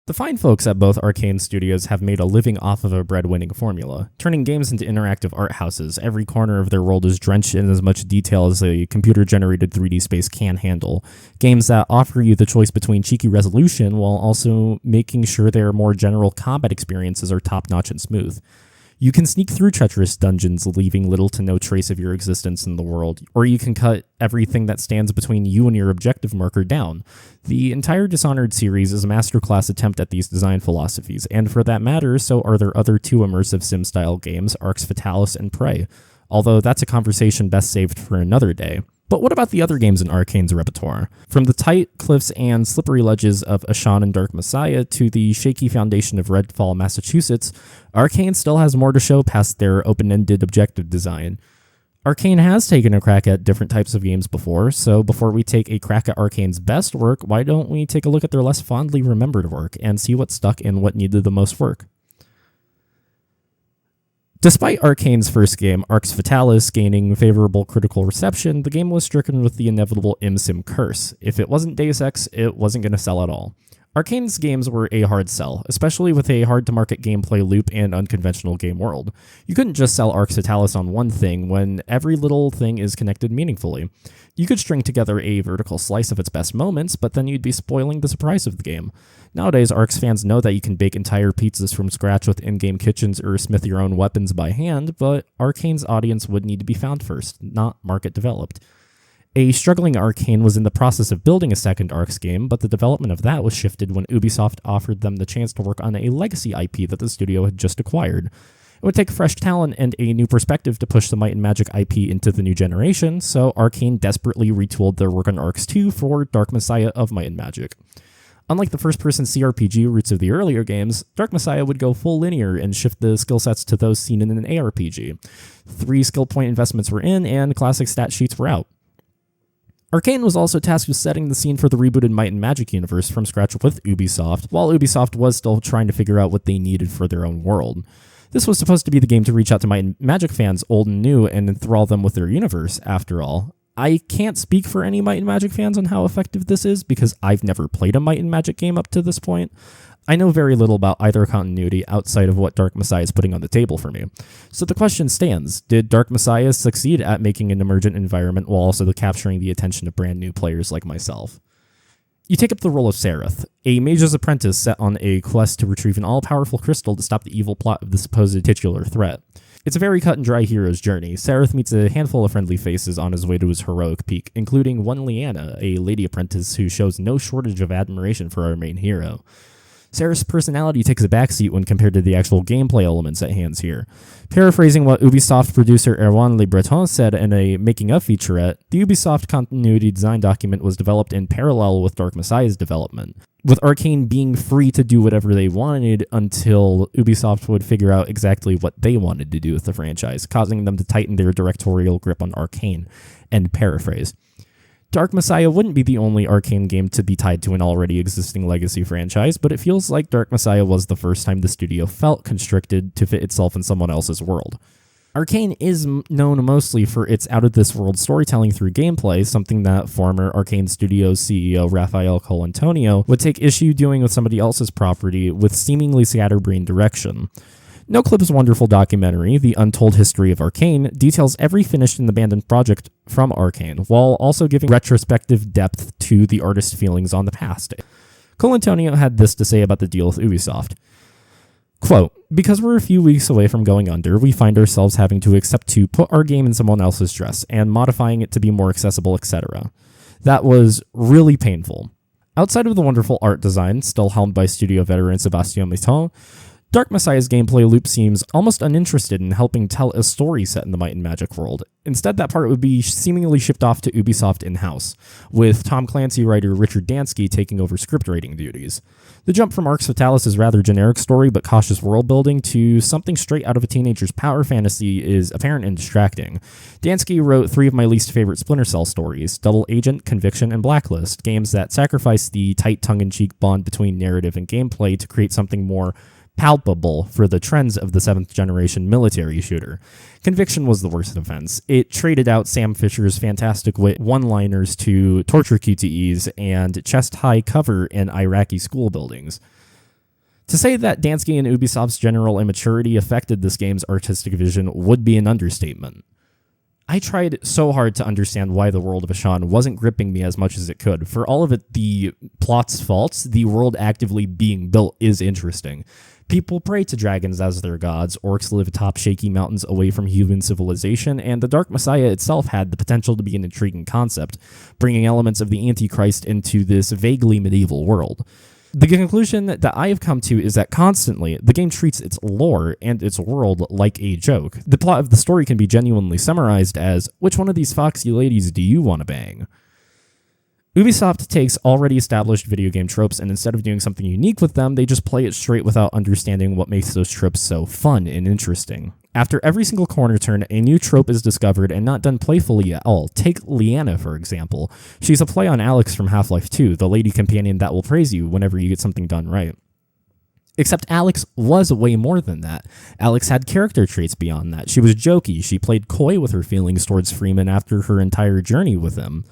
The fine folks at both Arkane Studios have made a living off of a breadwinning formula, turning games into interactive art houses. Every corner of their world is drenched in as much detail as a computer-generated 3D space can handle. Games that offer you the choice between cheeky resolution while also making sure their more general combat experiences are top-notch and smooth. You can sneak through treacherous dungeons, leaving little to no trace of your existence in the world, or you can cut everything that stands between you and your objective marker down. The entire Dishonored series is a masterclass attempt at these design philosophies, and for that matter, so are their other two immersive sim-style games, Arx Fatalis and Prey, although that's a conversation best saved for another day. But what about the other games in Arkane's repertoire? From the tight cliffs and slippery ledges of Ashan and Dark Messiah to the shaky foundation of Redfall, Massachusetts, Arkane still has more to show past their open-ended objective design. Arkane has taken a crack at different types of games before, so before we take a crack at Arkane's best work, why don't we take a look at their less fondly remembered work and see what stuck and what needed the most work? Despite Arkane's first game, Arx Fatalis, gaining favorable critical reception, the game was stricken with the inevitable ImSim curse. If it wasn't Deus Ex, it wasn't going to sell at all. Arkane's games were a hard sell, especially with a hard-to-market gameplay loop and unconventional game world. You couldn't just sell Arx Fatalis on one thing when every little thing is connected meaningfully. You could string together a vertical slice of its best moments, but then you'd be spoiling the surprise of the game. Nowadays, Arx fans know that you can bake entire pizzas from scratch with in-game kitchens or smith your own weapons by hand, but Arkane's audience would need to be found first, not market-developed. A struggling Arkane was in the process of building a second Arx game, but the development of that was shifted when Ubisoft offered them the chance to work on a legacy IP that the studio had just acquired. It would take fresh talent and a new perspective to push the Might and Magic IP into the new generation, so Arkane desperately retooled their work on Arx 2 for Dark Messiah of Might and Magic. Unlike the first-person CRPG roots of the earlier games, Dark Messiah would go full linear and shift the skill sets to those seen in an ARPG. 3 skill point investments were in, and classic stat sheets were out. Arkane was also tasked with setting the scene for the rebooted Might and Magic universe from scratch with Ubisoft, while Ubisoft was still trying to figure out what they needed for their own world. This was supposed to be the game to reach out to Might and Magic fans, old and new, and enthrall them with their universe, after all. I can't speak for any Might and Magic fans on how effective this is, because I've never played a Might and Magic game up to this point. I know very little about either continuity outside of what Dark Messiah is putting on the table for me. So the question stands, did Dark Messiah succeed at making an emergent environment while also capturing the attention of brand new players like myself? You take up the role of Sereth, a mage's apprentice set on a quest to retrieve an all-powerful crystal to stop the evil plot of the supposed titular threat. It's a very cut-and-dry hero's journey. Sereth meets a handful of friendly faces on his way to his heroic peak, including one Leanna, a lady apprentice who shows no shortage of admiration for our main hero. Sereth's personality takes a backseat when compared to the actual gameplay elements at hand here. Paraphrasing what Ubisoft producer Erwan Le Breton said in a making-of featurette, the Ubisoft continuity design document was developed in parallel with Dark Messiah's development, with Arkane being free to do whatever they wanted until Ubisoft would figure out exactly what they wanted to do with the franchise, causing them to tighten their directorial grip on Arkane, and paraphrase. Dark Messiah wouldn't be the only Arkane game to be tied to an already existing legacy franchise, but it feels like Dark Messiah was the first time the studio felt constricted to fit itself in someone else's world. Arkane is known mostly for its out-of-this-world storytelling through gameplay, something that former Arkane Studios CEO Rafael Colantonio would take issue doing with somebody else's property with seemingly scatterbrained direction. No Clip's wonderful documentary, The Untold History of Arkane, details every finished and abandoned project from Arkane, while also giving retrospective depth to the artist's feelings on the past. Colantonio had this to say about the deal with Ubisoft. Quote, "Because we're a few weeks away from going under, we find ourselves having to accept to put our game in someone else's dress, and modifying it to be more accessible, etc. That was really painful." Outside of the wonderful art design, still helmed by studio veteran Sébastien Mitton, Dark Messiah's gameplay loop seems almost uninterested in helping tell a story set in the Might and Magic world. Instead, that part would be seemingly shipped off to Ubisoft in-house, with Tom Clancy writer Richard Dansky taking over script writing duties. The jump from Arx Fatalis' rather generic story but cautious world building to something straight out of a teenager's power fantasy is apparent and distracting. Dansky wrote 3 of my least favorite Splinter Cell stories, Double Agent, Conviction, and Blacklist, games that sacrifice the tight tongue-in-cheek bond between narrative and gameplay to create something more palpable for the trends of the 7th generation military shooter. Conviction was the worst offense. It traded out Sam Fisher's fantastic wit one-liners to torture QTEs and chest-high cover in Iraqi school buildings. To say that Dansky and Ubisoft's general immaturity affected this game's artistic vision would be an understatement. I tried so hard to understand why the world of Ashan wasn't gripping me as much as it could. For all of it, the plot's faults, the world actively being built is interesting. People pray to dragons as their gods, orcs live atop shaky mountains away from human civilization, and the Dark Messiah itself had the potential to be an intriguing concept, bringing elements of the Antichrist into this vaguely medieval world. The conclusion that I have come to is that constantly, the game treats its lore and its world like a joke. The plot of the story can be genuinely summarized as, which one of these foxy ladies do you want to bang? Ubisoft takes already established video game tropes, and instead of doing something unique with them, they just play it straight without understanding what makes those tropes so fun and interesting. After every single corner turn, a new trope is discovered and not done playfully at all. Take Liana, for example. She's a play on Alex from Half-Life 2, the lady companion that will praise you whenever you get something done right. Except Alex was way more than that. Alex had character traits beyond that. She was jokey. She played coy with her feelings towards Freeman after her entire journey with him.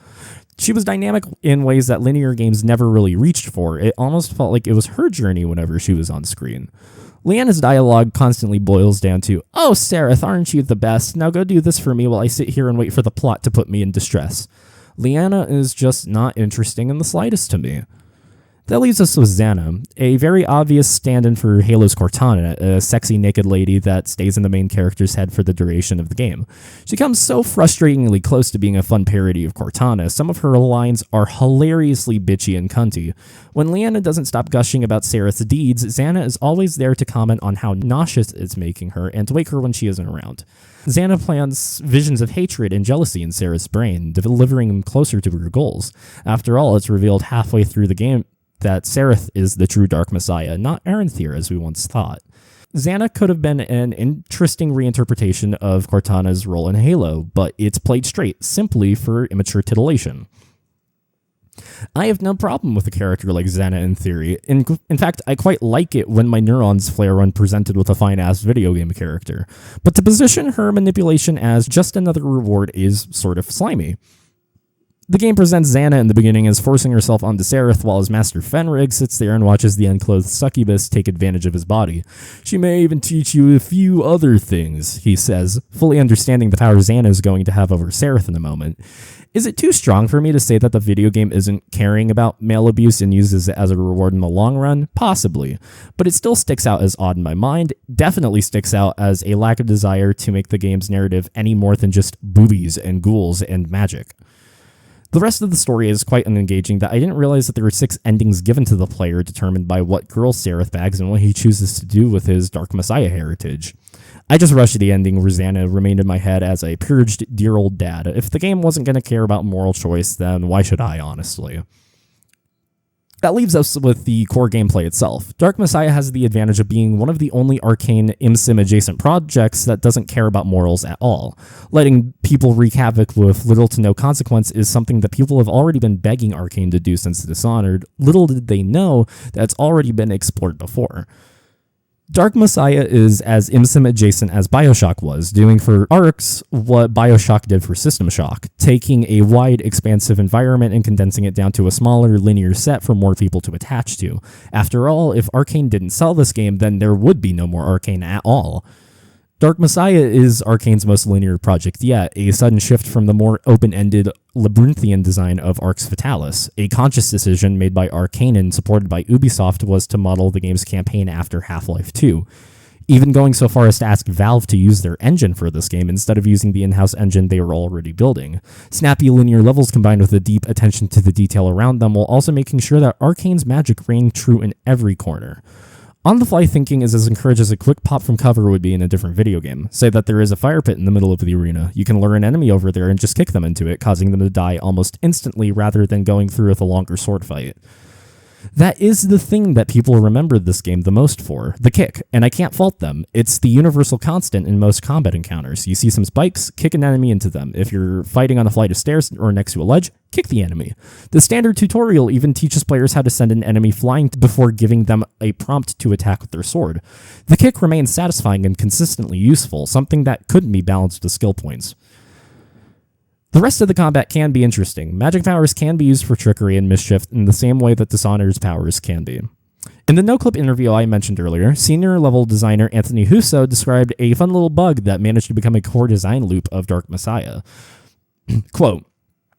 She was dynamic in ways that linear games never really reached for. It almost felt like it was her journey whenever she was on screen. Liana's dialogue constantly boils down to, "Oh, Sareth, aren't you the best? Now go do this for me while I sit here and wait for the plot to put me in distress." Liana is just not interesting in the slightest to me. That leaves us with Xana, a very obvious stand-in for Halo's Cortana, a sexy naked lady that stays in the main character's head for the duration of the game. She comes so frustratingly close to being a fun parody of Cortana. Some of her lines are hilariously bitchy and cunty. When Liana doesn't stop gushing about Sareth's deeds, Xana is always there to comment on how nauseous it's making her and to wake her when she isn't around. Xana plants visions of hatred and jealousy in Sareth's brain, delivering him closer to her goals. After all, it's revealed halfway through the game that Sareth is the true Dark Messiah, not Aranthir as we once thought. Xana could have been an interesting reinterpretation of Cortana's role in Halo, but it's played straight, simply for immature titillation. I have no problem with a character like Xana in theory. In fact, I quite like it when my neurons flare when presented with a fine-ass video game character. But to position her manipulation as just another reward is sort of slimy. The game presents Xana in the beginning as forcing herself onto Sareth while his master Fenrig sits there and watches the unclothed succubus take advantage of his body. "She may even teach you a few other things," he says, fully understanding the power Xana is going to have over Sareth in a moment. Is it too strong for me to say that the video game isn't caring about male abuse and uses it as a reward in the long run? Possibly. But it still sticks out as odd in my mind, definitely sticks out as a lack of desire to make the game's narrative any more than just boobies and ghouls and magic. The rest of the story is quite unengaging that I didn't realize that there were 6 endings given to the player determined by what girl Sareth bags and what he chooses to do with his Dark Messiah heritage. I just rushed the ending where Xana remained in my head as a purged dear old dad. If the game wasn't going to care about moral choice, then why should I, honestly? That leaves us with the core gameplay itself. Dark Messiah has the advantage of being one of the only Arkane ImSim adjacent projects that doesn't care about morals at all. Letting people wreak havoc with little to no consequence is something that people have already been begging Arkane to do since Dishonored. Little did they know that it's already been explored before. Dark Messiah is as ImSim adjacent as Bioshock was, doing for Arx what Bioshock did for System Shock, taking a wide, expansive environment and condensing it down to a smaller, linear set for more people to attach to. After all, if Arkane didn't sell this game, then there would be no more Arkane at all. Dark Messiah is Arkane's most linear project yet, a sudden shift from the more open-ended, labyrinthian design of Arx Fatalis. A conscious decision made by Arkane and supported by Ubisoft was to model the game's campaign after Half-Life 2, even going so far as to ask Valve to use their engine for this game instead of using the in-house engine they were already building. Snappy linear levels combined with a deep attention to the detail around them while also making sure that Arkane's magic rang true in every corner. On-the-fly thinking is as encouraged as a quick pop from cover would be in a different video game. Say that there is a fire pit in the middle of the arena. You can lure an enemy over there and just kick them into it, causing them to die almost instantly rather than going through with a longer sword fight. That is the thing that people remember this game the most for, the kick, and I can't fault them. It's the universal constant in most combat encounters. You see some spikes, kick an enemy into them. If you're fighting on a flight of stairs or next to a ledge, kick the enemy. The standard tutorial even teaches players how to send an enemy flying before giving them a prompt to attack with their sword. The kick remains satisfying and consistently useful, something that couldn't be balanced with skill points. The rest of the combat can be interesting. Magic powers can be used for trickery and mischief in the same way that Dishonored's powers can be. In the no-clip interview I mentioned earlier, senior level designer Anthony Husso described a fun little bug that managed to become a core design loop of Dark Messiah. Quote,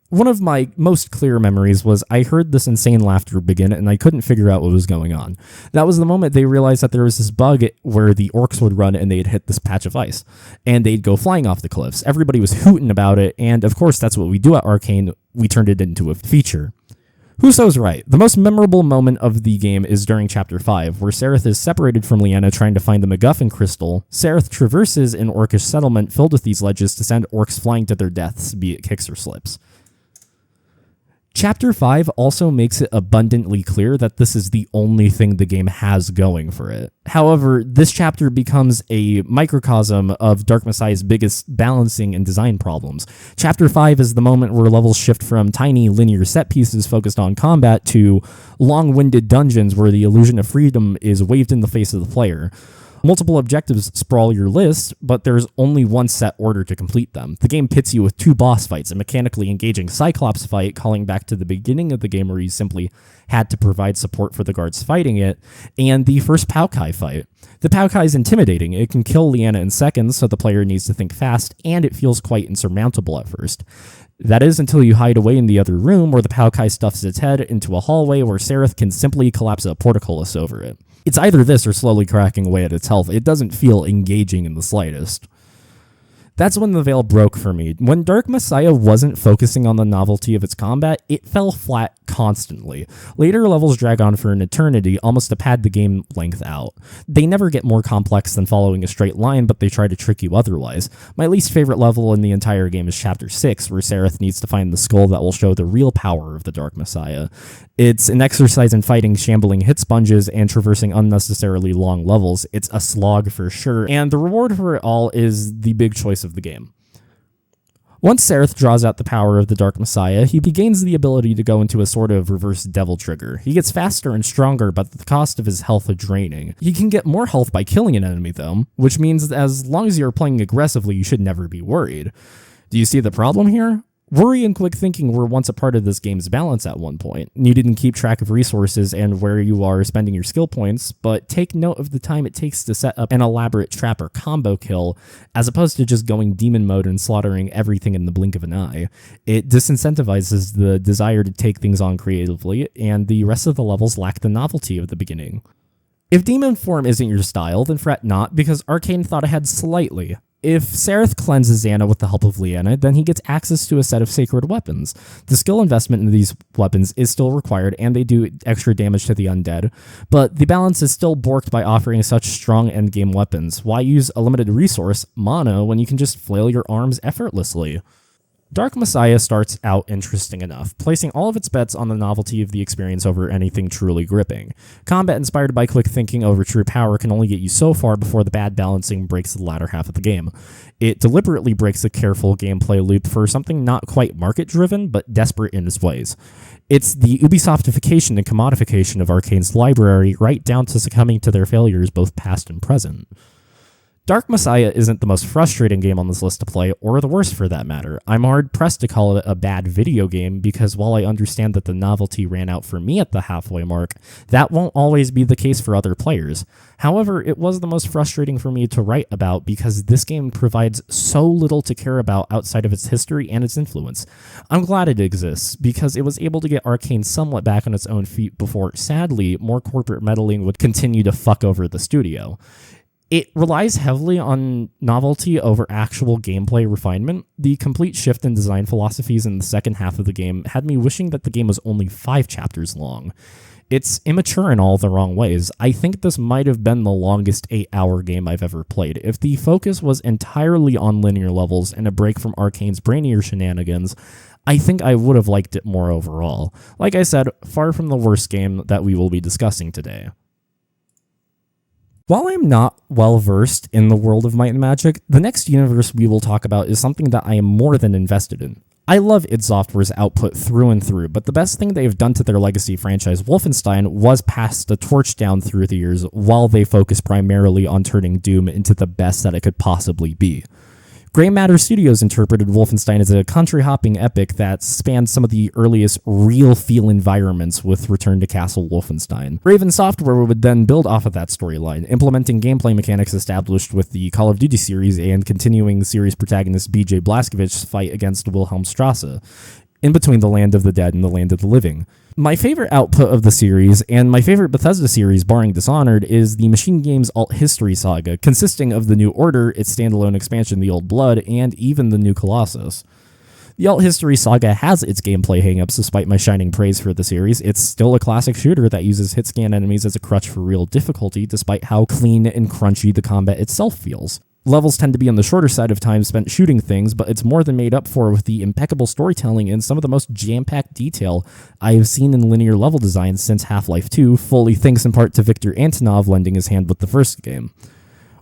"One of my most clear memories was I heard this insane laughter begin and I couldn't figure out what was going on. That was the moment they realized that there was this bug where the orcs would run and they'd hit this patch of ice. And they'd go flying off the cliffs. Everybody was hooting about it, and of course that's what we do at Arkane. We turned it into a feature." Husso's right. The most memorable moment of the game is during Chapter 5, where Sereth is separated from Leanna trying to find the MacGuffin crystal. Sereth traverses an orcish settlement filled with these ledges to send orcs flying to their deaths, be it kicks or slips. Chapter 5 also makes it abundantly clear that this is the only thing the game has going for it. However, this chapter becomes a microcosm of Dark Messiah's biggest balancing and design problems. Chapter 5 is the moment where levels shift from tiny linear set pieces focused on combat to long-winded dungeons where the illusion of freedom is waved in the face of the player. Multiple objectives sprawl your list, but there's only one set order to complete them. The game pits you with 2 boss fights, a mechanically engaging Cyclops fight calling back to the beginning of the game where you simply had to provide support for the guards fighting it, and the first Paukai fight. The Paukai is intimidating. It can kill Leanna in seconds, so the player needs to think fast, and it feels quite insurmountable at first. That is until you hide away in the other room where the Paukai stuffs its head into a hallway where Sereth can simply collapse a portcullis over it. It's either this or slowly cracking away at its health. It doesn't feel engaging in the slightest. That's when the veil broke for me. When Dark Messiah wasn't focusing on the novelty of its combat, it fell flat constantly. Later levels drag on for an eternity, almost to pad the game length out. They never get more complex than following a straight line, but they try to trick you otherwise. My least favorite level in the entire game is Chapter 6, where Sereth needs to find the skull that will show the real power of the Dark Messiah. It's an exercise in fighting shambling hit sponges and traversing unnecessarily long levels. It's a slog for sure, and the reward for it all is the big choice of the game. Once Sereth draws out the power of the Dark Messiah, he gains the ability to go into a sort of reverse devil trigger. He gets faster and stronger, but at the cost of his health draining. He can get more health by killing an enemy though, which means that as long as you're playing aggressively, you should never be worried. Do you see the problem here? Worry and quick thinking were once a part of this game's balance at one point. You didn't keep track of resources and where you are spending your skill points, but take note of the time it takes to set up an elaborate trap or combo kill, as opposed to just going demon mode and slaughtering everything in the blink of an eye. It disincentivizes the desire to take things on creatively, and the rest of the levels lack the novelty of the beginning. If demon form isn't your style, then fret not, because Arkane thought ahead slightly. If Sereth cleanses Xana with the help of Leanna, then he gets access to a set of sacred weapons. The skill investment in these weapons is still required, and they do extra damage to the undead, but the balance is still borked by offering such strong endgame weapons. Why use a limited resource, mana, when you can just flail your arms effortlessly? Dark Messiah starts out interesting enough, placing all of its bets on the novelty of the experience over anything truly gripping. Combat inspired by quick thinking over true power can only get you so far before the bad balancing breaks the latter half of the game. It deliberately breaks a careful gameplay loop for something not quite market-driven, but desperate in its ways. It's the Ubisoftification and commodification of Arkane's library, right down to succumbing to their failures both past and present. Dark Messiah isn't the most frustrating game on this list to play, or the worst for that matter. I'm hard-pressed to call it a bad video game, because while I understand that the novelty ran out for me at the halfway mark, that won't always be the case for other players. However, it was the most frustrating for me to write about, because this game provides so little to care about outside of its history and its influence. I'm glad it exists, because it was able to get Arkane somewhat back on its own feet before, sadly, more corporate meddling would continue to fuck over the studio. It relies heavily on novelty over actual gameplay refinement. The complete shift in design philosophies in the second half of the game had me wishing that the game was only 5 chapters long. It's immature in all the wrong ways. I think this might have been the longest 8-hour game I've ever played. If the focus was entirely on linear levels and a break from Arkane's brainier shenanigans, I think I would have liked it more overall. Like I said, far from the worst game that we will be discussing today. While I'm not well-versed in the world of Might and Magic, the next universe we will talk about is something that I am more than invested in. I love id Software's output through and through, but the best thing they've done to their legacy franchise Wolfenstein was pass the torch down through the years while they focus primarily on turning Doom into the best that it could possibly be. Grey Matter Studios interpreted Wolfenstein as a country-hopping epic that spanned some of the earliest real-feel environments with Return to Castle Wolfenstein. Raven Software would then build off of that storyline, implementing gameplay mechanics established with the Call of Duty series and continuing series protagonist BJ Blazkowicz's fight against Wilhelmstrasse, in between the land of the dead and the land of the living. My favorite output of the series, and my favorite Bethesda series barring Dishonored, is the Machine Games Alt History Saga, consisting of the New Order, its standalone expansion The Old Blood, and even the New Colossus. The Alt History Saga has its gameplay hangups despite my shining praise for the series. It's still a classic shooter that uses hit-scan enemies as a crutch for real difficulty, despite how clean and crunchy the combat itself feels. Levels tend to be on the shorter side of time spent shooting things, but it's more than made up for with the impeccable storytelling and some of the most jam-packed detail I have seen in linear level design since Half-Life 2, fully thanks in part to Viktor Antonov lending his hand with the first game.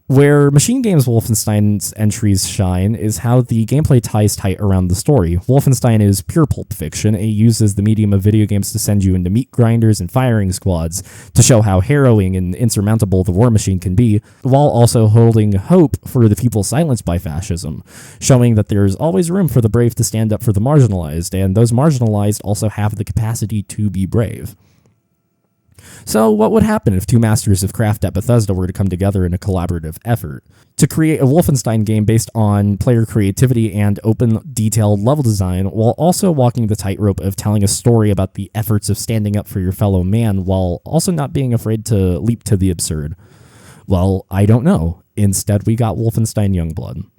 Where Machine Games Wolfenstein's entries shine is how the gameplay ties tight around the story. Wolfenstein is pure pulp fiction. It uses the medium of video games to send you into meat grinders and firing squads to show how harrowing and insurmountable the war machine can be, while also holding hope for the people silenced by fascism, showing that there's always room for the brave to stand up for the marginalized, and those marginalized also have the capacity to be brave. So what would happen if two masters of craft at Bethesda were to come together in a collaborative effort to create a Wolfenstein game based on player creativity and open, detailed level design, while also walking the tightrope of telling a story about the efforts of standing up for your fellow man while also not being afraid to leap to the absurd? Well, I don't know. Instead, we got Wolfenstein Youngblood.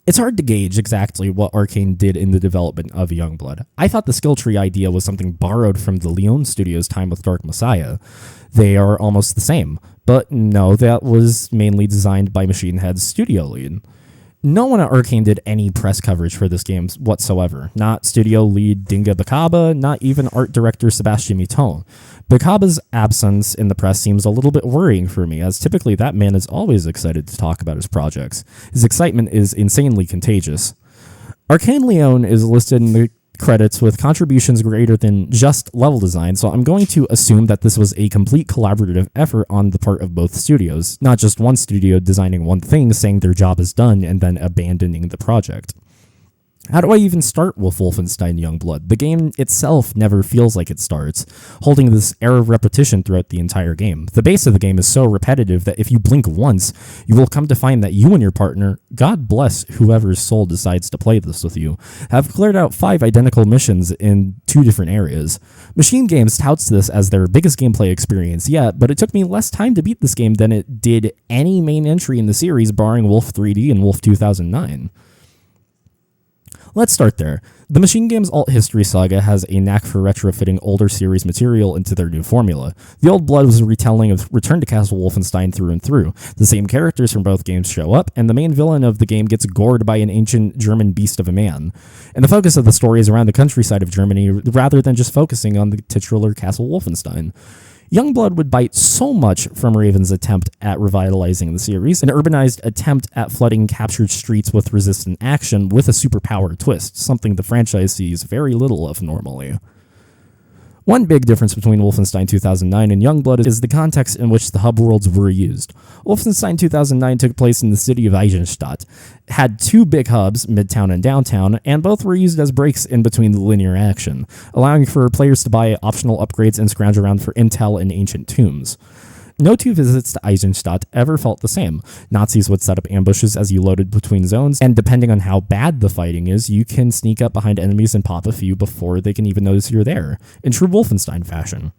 It's hard to gauge exactly what Arkane did in the development of Youngblood. I thought the skill tree idea was something borrowed from the Leon Studios' time with Dark Messiah. They are almost the same, but no, that was mainly designed by Machine Head's studio lead. No one at Arkane did any press coverage for this game whatsoever. Not studio lead Dinga Bakaba, not even art director Sebastian Mitton. Bakaba's absence in the press seems a little bit worrying for me, as typically that man is always excited to talk about his projects. His excitement is insanely contagious. Arkane Leon is listed in the credits with contributions greater than just level design, so I'm going to assume that this was a complete collaborative effort on the part of both studios, not just one studio designing one thing, saying their job is done, and then abandoning the project. How do I even start with Wolfenstein Youngblood? The game itself never feels like it starts, holding this air of repetition throughout the entire game. The base of the game is so repetitive that if you blink once, you will come to find that you and your partner, God bless whoever's soul decides to play this with you, have cleared out 5 identical missions in 2 different areas. Machine Games touts this as their biggest gameplay experience yet, but it took me less time to beat this game than it did any main entry in the series barring Wolf 3D and Wolf 2009. Let's start there. The Machine Games Alt History Saga has a knack for retrofitting older series material into their new formula. The Old Blood was a retelling of Return to Castle Wolfenstein through and through. The same characters from both games show up, and the main villain of the game gets gored by an ancient German beast of a man. And the focus of the story is around the countryside of Germany rather than just focusing on the titular Castle Wolfenstein. Youngblood would bite so much from Raven's attempt at revitalizing the series, an urbanized attempt at flooding captured streets with resistant action with a superpower twist, something the franchise sees very little of normally. One big difference between Wolfenstein 2009 and Youngblood is the context in which the hub worlds were used. Wolfenstein 2009 took place in the city of Eisenstadt, had 2 big hubs, Midtown and Downtown, and both were used as breaks in between the linear action, allowing for players to buy optional upgrades and scrounge around for intel and ancient tombs. No 2 visits to Eisenstadt ever felt the same. Nazis would set up ambushes as you loaded between zones, and depending on how bad the fighting is, you can sneak up behind enemies and pop a few before they can even notice you're there, in true Wolfenstein fashion.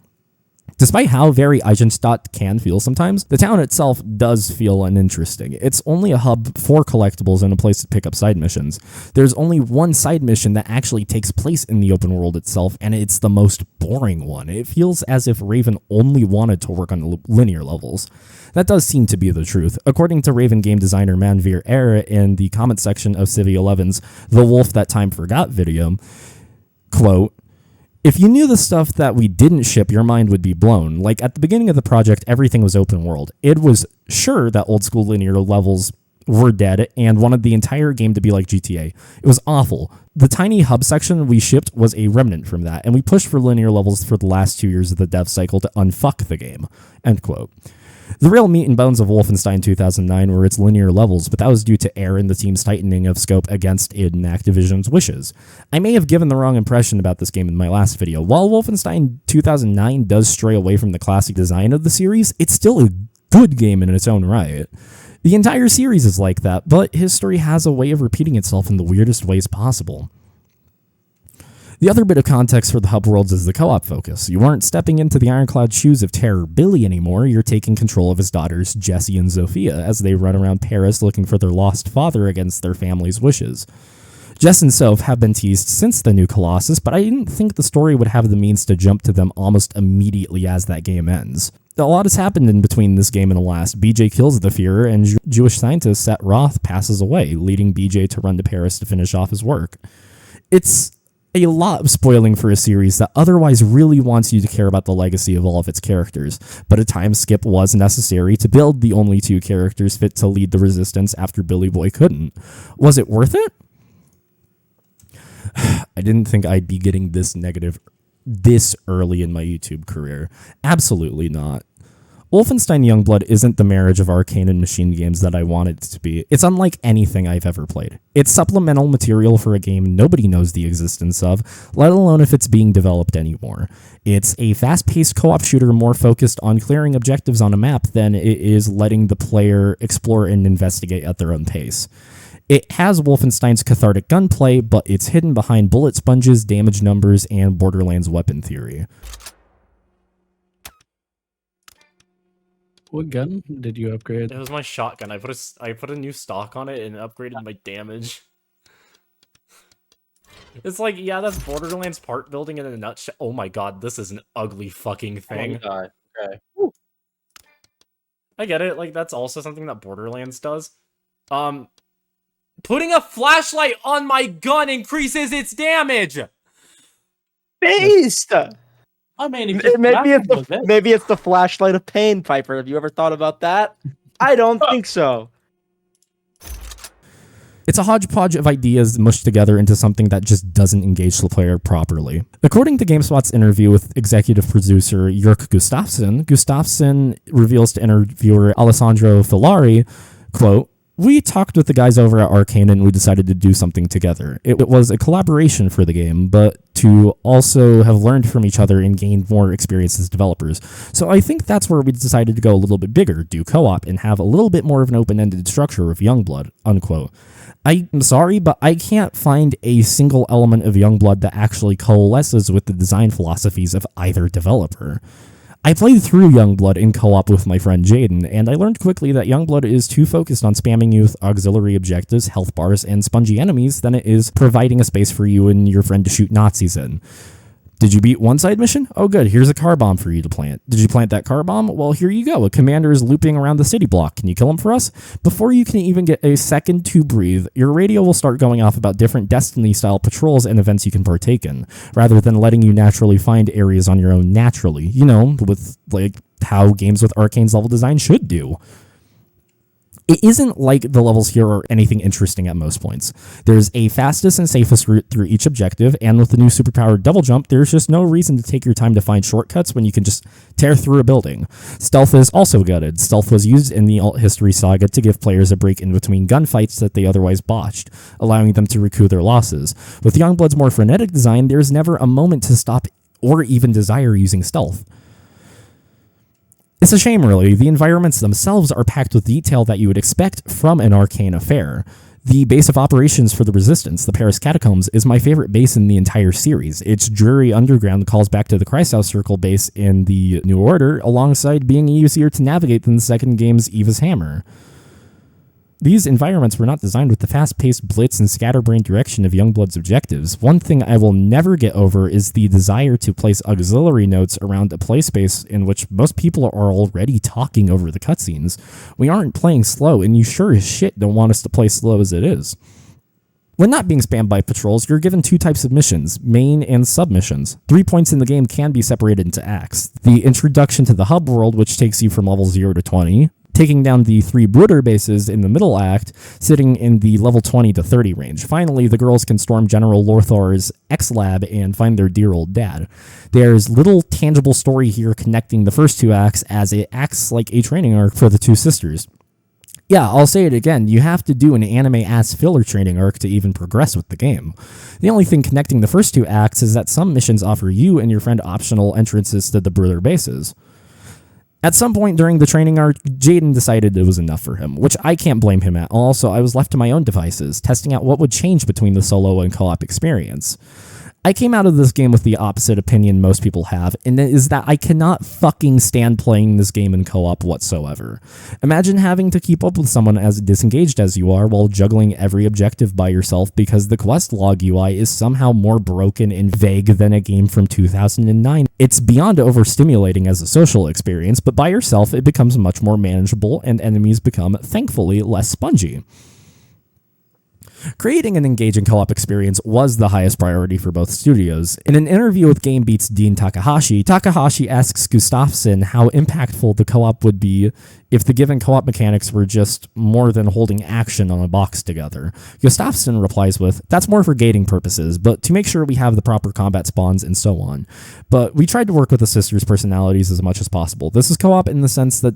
Despite how very Eisenstadt can feel sometimes, the town itself does feel uninteresting. It's only a hub for collectibles and a place to pick up side missions. There's only one side mission that actually takes place in the open world itself, and it's the most boring one. It feels as if Raven only wanted to work on linear levels. That does seem to be the truth. According to Raven game designer Manveer Air in the comment section of Civi 11's The Wolf That Time Forgot video, quote, "If you knew the stuff that we didn't ship, your mind would be blown. Like, at the beginning of the project, everything was open world. It was sure that old school linear levels were dead and wanted the entire game to be like GTA. It was awful. The tiny hub section we shipped was a remnant from that, and we pushed for linear levels for the last 2 years of the dev cycle to unfuck the game." End quote. The real meat and bones of Wolfenstein 2009 were its linear levels, but that was due to error in the team's tightening of scope against id and Activision's wishes. I may have given the wrong impression about this game in my last video. While Wolfenstein 2009 does stray away from the classic design of the series, it's still a good game in its own right. The entire series is like that, but history has a way of repeating itself in the weirdest ways possible. The other bit of context for the hub worlds is the co-op focus. You aren't stepping into the ironclad shoes of Terror Billy anymore, you're taking control of his daughters Jessie and Zofia as they run around Paris looking for their lost father against their family's wishes. Jess and Soph have been teased since the new Colossus, but I didn't think the story would have the means to jump to them almost immediately as that game ends. A lot has happened in between this game and the last. BJ kills the Führer, and Jewish scientist Set Roth passes away, leading BJ to run to Paris to finish off his work. It's a lot of spoiling for a series that otherwise really wants you to care about the legacy of all of its characters, but a time skip was necessary to build the only two characters fit to lead the resistance after Billy Boy couldn't. Was it worth it? I didn't think I'd be getting this negative this early in my YouTube career. Absolutely not. Wolfenstein Youngblood isn't the marriage of Arkane and Machine games that I wanted it to be. It's unlike anything I've ever played. It's supplemental material for a game nobody knows the existence of, let alone if it's being developed anymore. It's a fast-paced co-op shooter more focused on clearing objectives on a map than it is letting the player explore and investigate at their own pace. It has Wolfenstein's cathartic gunplay, but it's hidden behind bullet sponges, damage numbers, and Borderlands weapon theory. What gun did you upgrade? It was my shotgun. I put a new stock on it and upgraded my damage. It's like, yeah, that's Borderlands part building in a nutshell. Oh my god, this is an ugly fucking thing. Oh my god. Okay. Woo. I get it, like, that's also something that Borderlands does. Putting a flashlight on my gun increases its damage! Based! I mean, Maybe it's the flashlight of pain, Piper. Have you ever thought about that? I don't think so. It's a hodgepodge of ideas mushed together into something that just doesn't engage the player properly. According to GameSpot's interview with executive producer Jörg Gustafsson reveals to interviewer Alessandro Filari, quote, "We talked with the guys over at Arkane and we decided to do something together. It was a collaboration for the game, but to also have learned from each other and gained more experience as developers. So I think that's where we decided to go a little bit bigger, do co-op, and have a little bit more of an open-ended structure with Youngblood," unquote. I'm sorry, but I can't find a single element of Youngblood that actually coalesces with the design philosophies of either developer. I played through Youngblood in co-op with my friend Jaden, and I learned quickly that Youngblood is too focused on spamming you with auxiliary objectives, health bars, and spongy enemies than it is providing a space for you and your friend to shoot Nazis in. Did you beat one side mission? Oh good, here's a car bomb for you to plant. Did you plant that car bomb? Well, here you go. A commander is looping around the city block. Can you kill him for us? Before you can even get a second to breathe, your radio will start going off about different Destiny-style patrols and events you can partake in, rather than letting you naturally find areas on your own naturally. You know, with like how games with Arkane's level design should do. It isn't like the levels here are anything interesting at most points. There's a fastest and safest route through each objective, and with the new superpowered double jump, there's just no reason to take your time to find shortcuts when you can just tear through a building. Stealth is also gutted. Stealth was used in the alt history Saga to give players a break in between gunfights that they otherwise botched, allowing them to recoup their losses. With Youngblood's more frenetic design, there's never a moment to stop or even desire using stealth. It's a shame, really. The environments themselves are packed with detail that you would expect from an Arkane affair. The base of operations for the Resistance, the Paris Catacombs, is my favorite base in the entire series. Its dreary underground calls back to the Kreisau Circle base in the New Order, alongside being easier to navigate than the second game's Eva's Hammer. These environments were not designed with the fast-paced blitz and scatterbrained direction of Youngblood's objectives. One thing I will never get over is the desire to place auxiliary notes around a play space in which most people are already talking over the cutscenes. We aren't playing slow, and you sure as shit don't want us to play slow as it is. When not being spammed by patrols, you're given two types of missions, main and submissions. 3 points in the game can be separated into acts. The introduction to the hub world, which takes you from level 0 to 20, taking down the 3 Brooder bases in the middle act, sitting in the level 20 to 30 range. Finally, the girls can storm General Lorthar's X-Lab and find their dear old dad. There's little tangible story here connecting the first 2 acts, as it acts like a training arc for the 2 sisters. Yeah, I'll say it again, you have to do an anime-ass filler training arc to even progress with the game. The only thing connecting the first 2 acts is that some missions offer you and your friend optional entrances to the Brother bases. At some point during the training arc, Jaden decided it was enough for him, which I can't blame him at all, so I was left to my own devices, testing out what would change between the solo and co-op experience. I came out of this game with the opposite opinion most people have, and it is that I cannot fucking stand playing this game in co-op whatsoever. Imagine having to keep up with someone as disengaged as you are while juggling every objective by yourself because the quest log UI is somehow more broken and vague than a game from 2009. It's beyond overstimulating as a social experience, but by yourself it becomes much more manageable and enemies become, thankfully, less spongy. Creating an engaging co-op experience was the highest priority for both studios. In an interview with GameBeat's Dean Takahashi, Takahashi asks Gustafsson how impactful the co-op would be if the given co-op mechanics were just more than holding action on a box together. Gustafsson replies with, "That's more for gating purposes, but to make sure we have the proper combat spawns and so on. But we tried to work with the sisters' personalities as much as possible. This is co-op in the sense that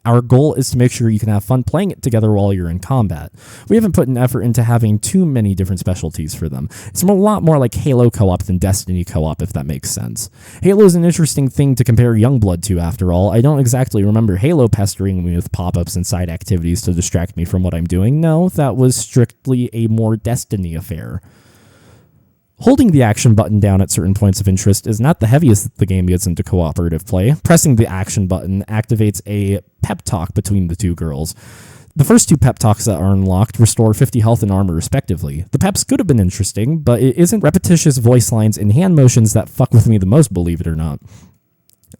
our goal is to make sure you can have fun playing it together while you're in combat. We haven't put an effort into having too many different specialties for them. It's a lot more like Halo co-op than Destiny co-op, if that makes sense. Halo is an interesting thing to compare Youngblood to, after all. I don't exactly remember Halo pestering me with pop-ups and side activities to distract me from what I'm doing. No, that was strictly a more Destiny affair. Holding the action button down at certain points of interest is not the heaviest the game gets into cooperative play. Pressing the action button activates a pep talk between the 2 girls. The first 2 pep talks that are unlocked restore 50 health and armor respectively. The peps could have been interesting, but it isn't repetitious voice lines and hand motions that fuck with me the most, believe it or not.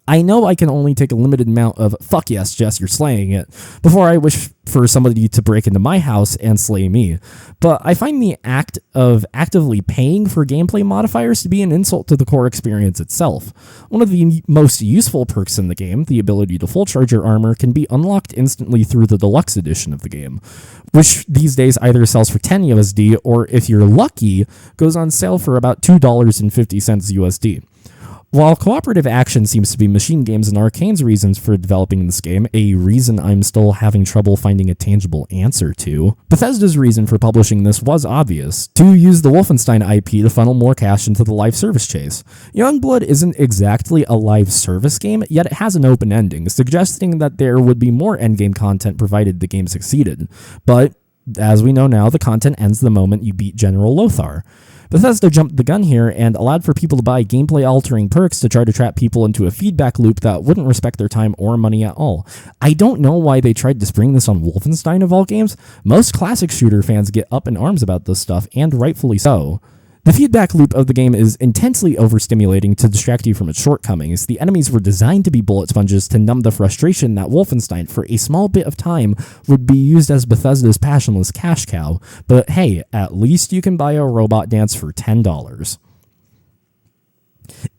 I know I can only take a limited amount of "fuck yes, Jess, you're slaying it" before I wish for somebody to break into my house and slay me, but I find the act of actively paying for gameplay modifiers to be an insult to the core experience itself. One of the most useful perks in the game, the ability to full charge your armor, can be unlocked instantly through the deluxe edition of the game, which these days either sells for 10 USD or, if you're lucky, goes on sale for about $2.50 USD. While cooperative action seems to be Machine Games and Arkane's reasons for developing this game, a reason I'm still having trouble finding a tangible answer to, Bethesda's reason for publishing this was obvious: to use the Wolfenstein IP to funnel more cash into the live service chase. Youngblood isn't exactly a live service game, yet it has an open ending, suggesting that there would be more endgame content provided the game succeeded. But, as we know now, the content ends the moment you beat General Lothar. Bethesda jumped the gun here and allowed for people to buy gameplay-altering perks to try to trap people into a feedback loop that wouldn't respect their time or money at all. I don't know why they tried to spring this on Wolfenstein of all games. Most classic shooter fans get up in arms about this stuff, and rightfully so. The feedback loop of the game is intensely overstimulating to distract you from its shortcomings. The enemies were designed to be bullet sponges to numb the frustration that Wolfenstein, for a small bit of time, would be used as Bethesda's passionless cash cow. But hey, at least you can buy a robot dance for $10.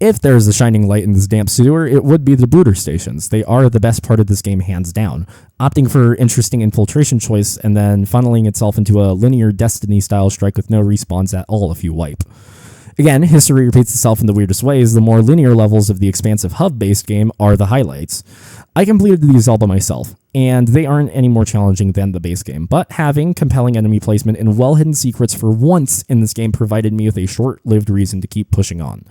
If there's a shining light in this damp sewer, it would be the Brooder stations. They are the best part of this game, hands down. Opting for interesting infiltration choice and then funneling itself into a linear Destiny-style strike with no respawns at all if you wipe. Again, history repeats itself in the weirdest ways. The more linear levels of the expansive hub-based game are the highlights. I completed these all by myself, and they aren't any more challenging than the base game, but having compelling enemy placement and well-hidden secrets for once in this game provided me with a short-lived reason to keep pushing on.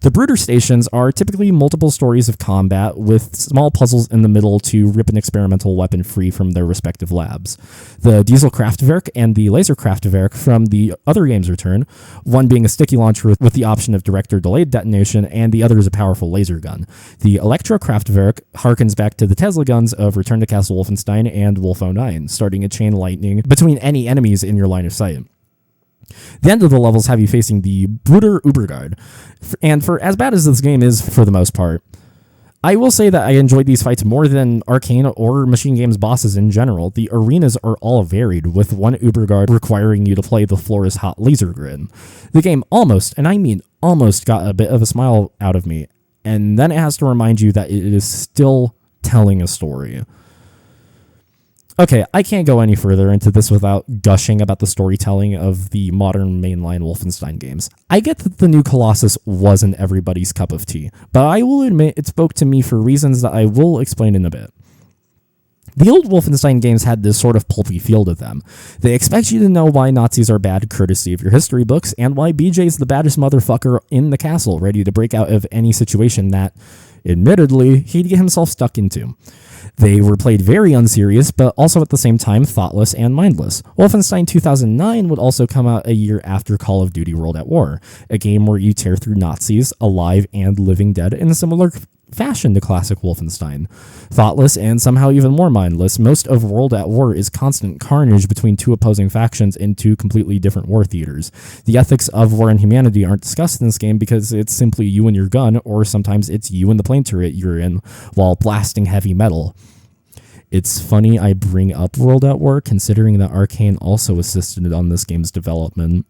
The Brooder stations are typically multiple stories of combat with small puzzles in the middle to rip an experimental weapon free from their respective labs. The Diesel Kraftwerk and the Laser Kraftwerk from the other game's return, one being a sticky launcher with the option of direct or delayed detonation, and the other is a powerful laser gun. The Electro Kraftwerk harkens back to the Tesla guns of Return to Castle Wolfenstein and Wolf 09, starting a chain lightning between any enemies in your line of sight. The end of the levels have you facing the Brooder Uberguard, and for as bad as this game is for the most part, I will say that I enjoyed these fights more than Arkane or Machine Games bosses in general. The arenas are all varied, with one Uberguard requiring you to play the floor is hot laser grid. The game almost, and I mean almost, got a bit of a smile out of me, and then it has to remind you that it is still telling a story. Okay, I can't go any further into this without gushing about the storytelling of the modern mainline Wolfenstein games. I get that the new Colossus wasn't everybody's cup of tea, but I will admit it spoke to me for reasons that I will explain in a bit. The old Wolfenstein games had this sort of pulpy feel to them. They expect you to know why Nazis are bad courtesy of your history books, and why BJ's the baddest motherfucker in the castle, ready to break out of any situation that, admittedly, he'd get himself stuck into. They were played very unserious, but also at the same time thoughtless and mindless. Wolfenstein 2009 would also come out a year after Call of Duty World at War, a game where you tear through Nazis, alive and living dead, in a similar fashion to classic Wolfenstein. Thoughtless and somehow even more mindless, most of World at War is constant carnage between two opposing factions in two completely different war theaters. The ethics of war and humanity aren't discussed in this game because it's simply you and your gun, or sometimes it's you and the plane turret you're in while blasting heavy metal. It's funny I bring up World at War, considering that Arkane also assisted on this game's development.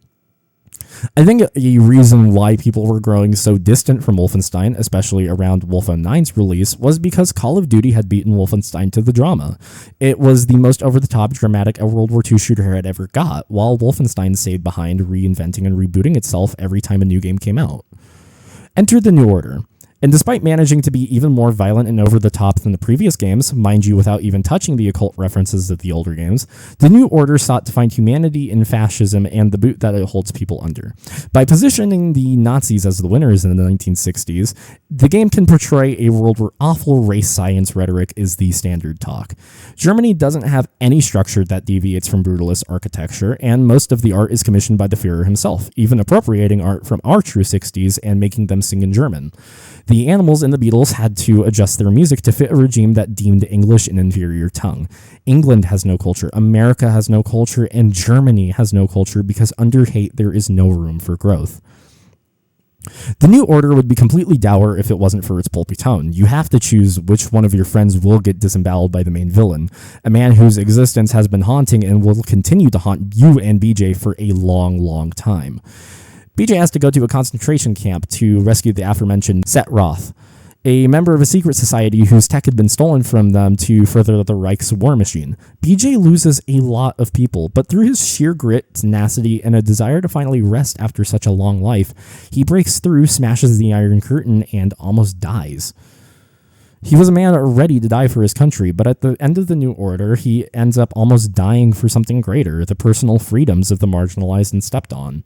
I think a reason why people were growing so distant from Wolfenstein, especially around Wolfenstein 9's release, was because Call of Duty had beaten Wolfenstein to the drama. It was the most over-the-top dramatic a World War II shooter had ever got, while Wolfenstein stayed behind, reinventing and rebooting itself every time a new game came out. Enter the New Order. And despite managing to be even more violent and over-the-top than the previous games, mind you without even touching the occult references of the older games, the New Order sought to find humanity in fascism and the boot that it holds people under. By positioning the Nazis as the winners in the 1960s, the game can portray a world where awful race science rhetoric is the standard talk. Germany doesn't have any structure that deviates from brutalist architecture, and most of the art is commissioned by the Führer himself, even appropriating art from our true 60s and making them sing in German. The Animals and the Beatles had to adjust their music to fit a regime that deemed English an inferior tongue. England has no culture, America has no culture, and Germany has no culture because under hate there is no room for growth. The New Order would be completely dour if it wasn't for its pulpy tone. You have to choose which one of your friends will get disemboweled by the main villain, a man whose existence has been haunting and will continue to haunt you and BJ for a long, long time. BJ has to go to a concentration camp to rescue the aforementioned Set Roth, a member of a secret society whose tech had been stolen from them to further the Reich's war machine. BJ loses a lot of people, but through his sheer grit, tenacity, and a desire to finally rest after such a long life, he breaks through, smashes the Iron Curtain, and almost dies. He was a man ready to die for his country, but at the end of the New Order, he ends up almost dying for something greater, the personal freedoms of the marginalized and stepped on.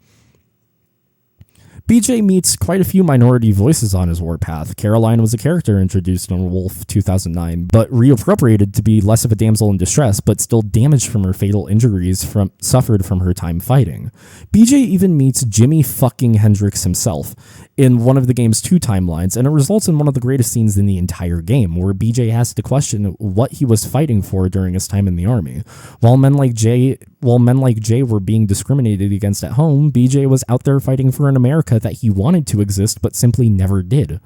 BJ meets quite a few minority voices on his warpath. Caroline was a character introduced in Wolf 2009, but reappropriated to be less of a damsel in distress, but still damaged from her fatal injuries suffered from her time fighting. BJ even meets Jimi fucking Hendrix himself in one of the game's two timelines, and it results in one of the greatest scenes in the entire game, where BJ has to question what he was fighting for during his time in the army. While men like Jay were being discriminated against at home, BJ was out there fighting for an America that he wanted to exist but simply never did.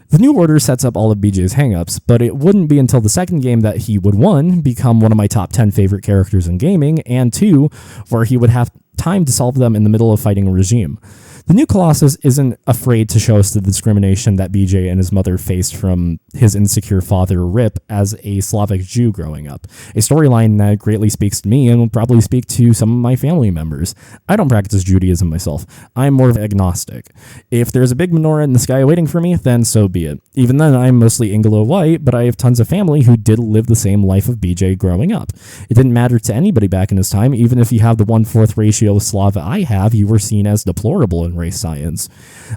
The New Order sets up all of BJ's hangups, but it wouldn't be until the second game that he would, 1, become one of my top 10 favorite characters in gaming, and 2, where he would have time to solve them in the middle of fighting a regime. The new Colossus isn't afraid to show us the discrimination that BJ and his mother faced from his insecure father, Rip, as a Slavic Jew growing up. A storyline that greatly speaks to me and will probably speak to some of my family members. I don't practice Judaism myself. I'm more of an agnostic. If there's a big menorah in the sky waiting for me, then so be it. Even then, I'm mostly Anglo-white, but I have tons of family who did live the same life of BJ growing up. It didn't matter to anybody back in his time. Even if you have the 1/4 ratio of Slav I have, you were seen as deplorable in race science.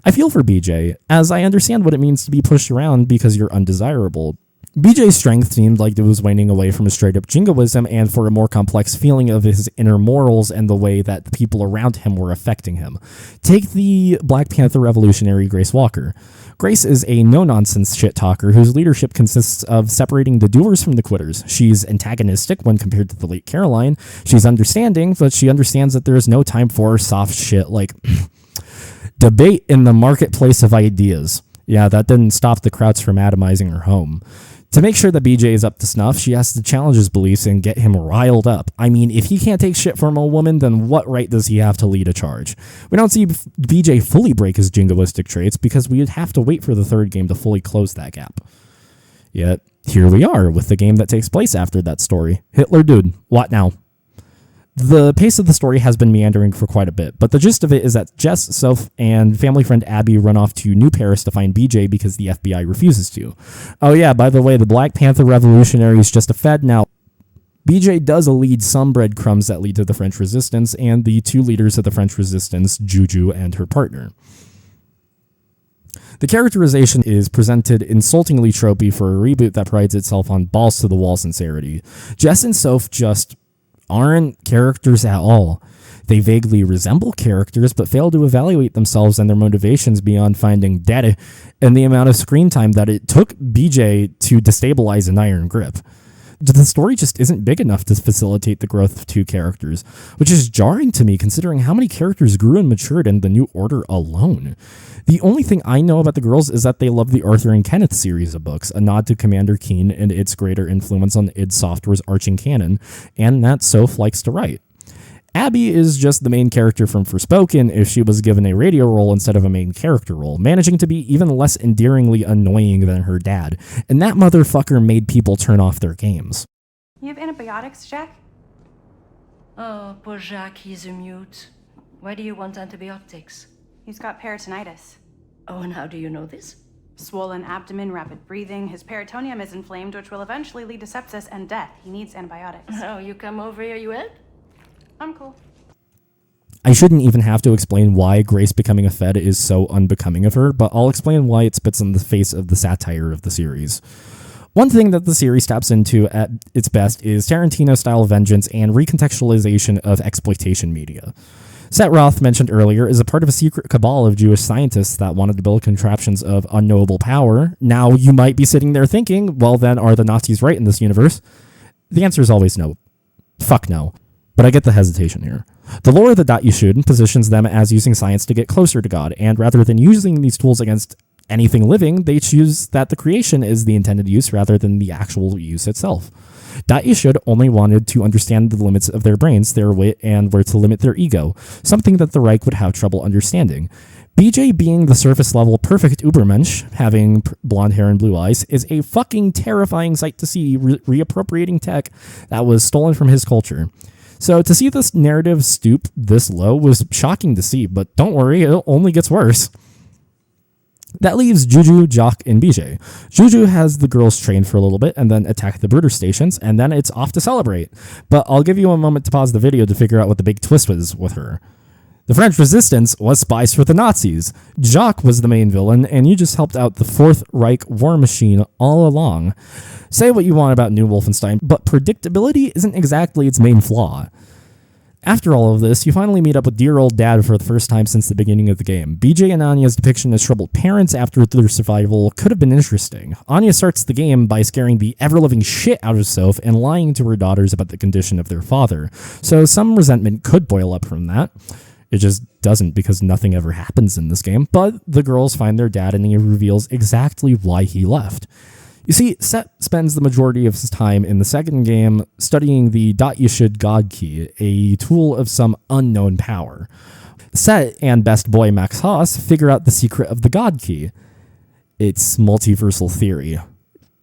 I feel for BJ, as I understand what it means to be pushed around because you're undesirable. BJ's strength seemed like it was waning away from a straight-up jingoism and for a more complex feeling of his inner morals and the way that the people around him were affecting him. Take the Black Panther revolutionary Grace Walker. Grace is a no-nonsense shit-talker whose leadership consists of separating the doers from the quitters. She's antagonistic when compared to the late Caroline. She's understanding, but she understands that there is no time for soft shit like debate in the marketplace of ideas. Yeah, that didn't stop the Krauts from atomizing her home. To make sure that BJ is up to snuff, she has to challenge his beliefs and get him riled up. I mean, if he can't take shit from a woman, then what right does he have to lead a charge? We don't see BJ fully break his jingoistic traits because we would have to wait for the third game to fully close that gap. Yet, here we are with the game that takes place after that story. Hitler dude, what now? The pace of the story has been meandering for quite a bit, but the gist of it is that Jess, Soph, and family friend Abby run off to New Paris to find BJ because the FBI refuses to. Oh yeah, by the way, the Black Panther Revolutionary is just a fed now. BJ does lead some breadcrumbs that lead to the French Resistance and the two leaders of the French Resistance, Juju and her partner. The characterization is presented insultingly tropey for a reboot that prides itself on balls-to-the-wall sincerity. Jess and Soph just aren't characters at all. They vaguely resemble characters, but fail to evaluate themselves and their motivations beyond finding daddy and the amount of screen time that it took BJ to destabilize an iron grip. The story just isn't big enough to facilitate the growth of two characters, which is jarring to me considering how many characters grew and matured in the New Order alone. The only thing I know about the girls is that they love the Arthur and Kenneth series of books, a nod to Commander Keen and its greater influence on id Software's arching canon, and that Soph likes to write. Abby is just the main character from Forspoken if she was given a radio role instead of a main character role, managing to be even less endearingly annoying than her dad, and that motherfucker made people turn off their games. You have antibiotics, Jack? Oh, poor Jacques, he's a mute. Why do you want antibiotics? He's got peritonitis. Oh, and how do you know this? Swollen abdomen, rapid breathing. His peritoneum is inflamed, which will eventually lead to sepsis and death. He needs antibiotics. Oh, you come over here, you help? I'm cool. I shouldn't even have to explain why Grace becoming a Fed is so unbecoming of her, but I'll explain why it spits in the face of the satire of the series. One thing that the series taps into at its best is Tarantino-style vengeance and recontextualization of exploitation media. Set Roth, mentioned earlier, is a part of a secret cabal of Jewish scientists that wanted to build contraptions of unknowable power. Now, you might be sitting there thinking, well then, are the Nazis right in this universe? The answer is always no. Fuck no. But I get the hesitation here. The lore of the Da'at Yichud positions them as using science to get closer to God, and rather than using these tools against anything living, they choose that the creation is the intended use rather than the actual use itself. Da'at Yichud only wanted to understand the limits of their brains, their wit, and where to limit their ego, something that the Reich would have trouble understanding. BJ being the surface-level perfect Ubermensch, having blonde hair and blue eyes, is a fucking terrifying sight to see, reappropriating tech that was stolen from his culture. So to see this narrative stoop this low was shocking to see, but don't worry, it only gets worse. That leaves Juju, Jock, and BJ. Juju has the girls train for a little bit and then attack the brooder stations, and then it's off to celebrate. But I'll give you a moment to pause the video to figure out what the big twist was with her. The French Resistance was spies for the Nazis. Jock was the main villain, and you just helped out the Fourth Reich war machine all along. Say what you want about New Wolfenstein, but predictability isn't exactly its main flaw. After all of this, you finally meet up with dear old dad for the first time since the beginning of the game. BJ and Anya's depiction as troubled parents after their survival could have been interesting. Anya starts the game by scaring the ever-living shit out of Soph and lying to her daughters about the condition of their father, so some resentment could boil up from that. It just doesn't because nothing ever happens in this game, but the girls find their dad and he reveals exactly why he left. You see, Set spends the majority of his time in the second game studying the Da'at Yichud God Key, a tool of some unknown power. Set and best boy Max Haas figure out the secret of the God Key. It's multiversal theory.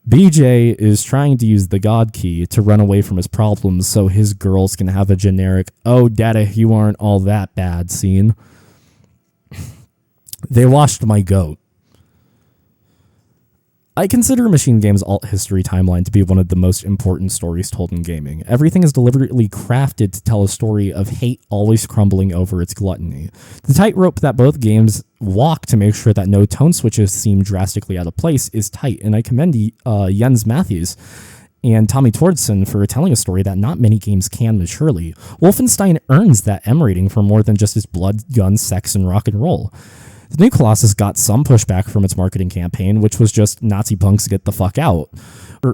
BJ is trying to use the God Key to run away from his problems so his girls can have a generic, oh, daddy, you aren't all that bad scene. They washed my goat. I consider Machine Games' alt history timeline to be one of the most important stories told in gaming. Everything is deliberately crafted to tell a story of hate always crumbling over its gluttony. The tightrope that both games walk to make sure that no tone switches seem drastically out of place is tight, and I commend Jens Matthews and Tommy Tordson for telling a story that not many games can maturely. Wolfenstein earns that M rating for more than just its blood, guns, sex, and rock and roll. The new Colossus got some pushback from its marketing campaign, which was just Nazi punks get the fuck out.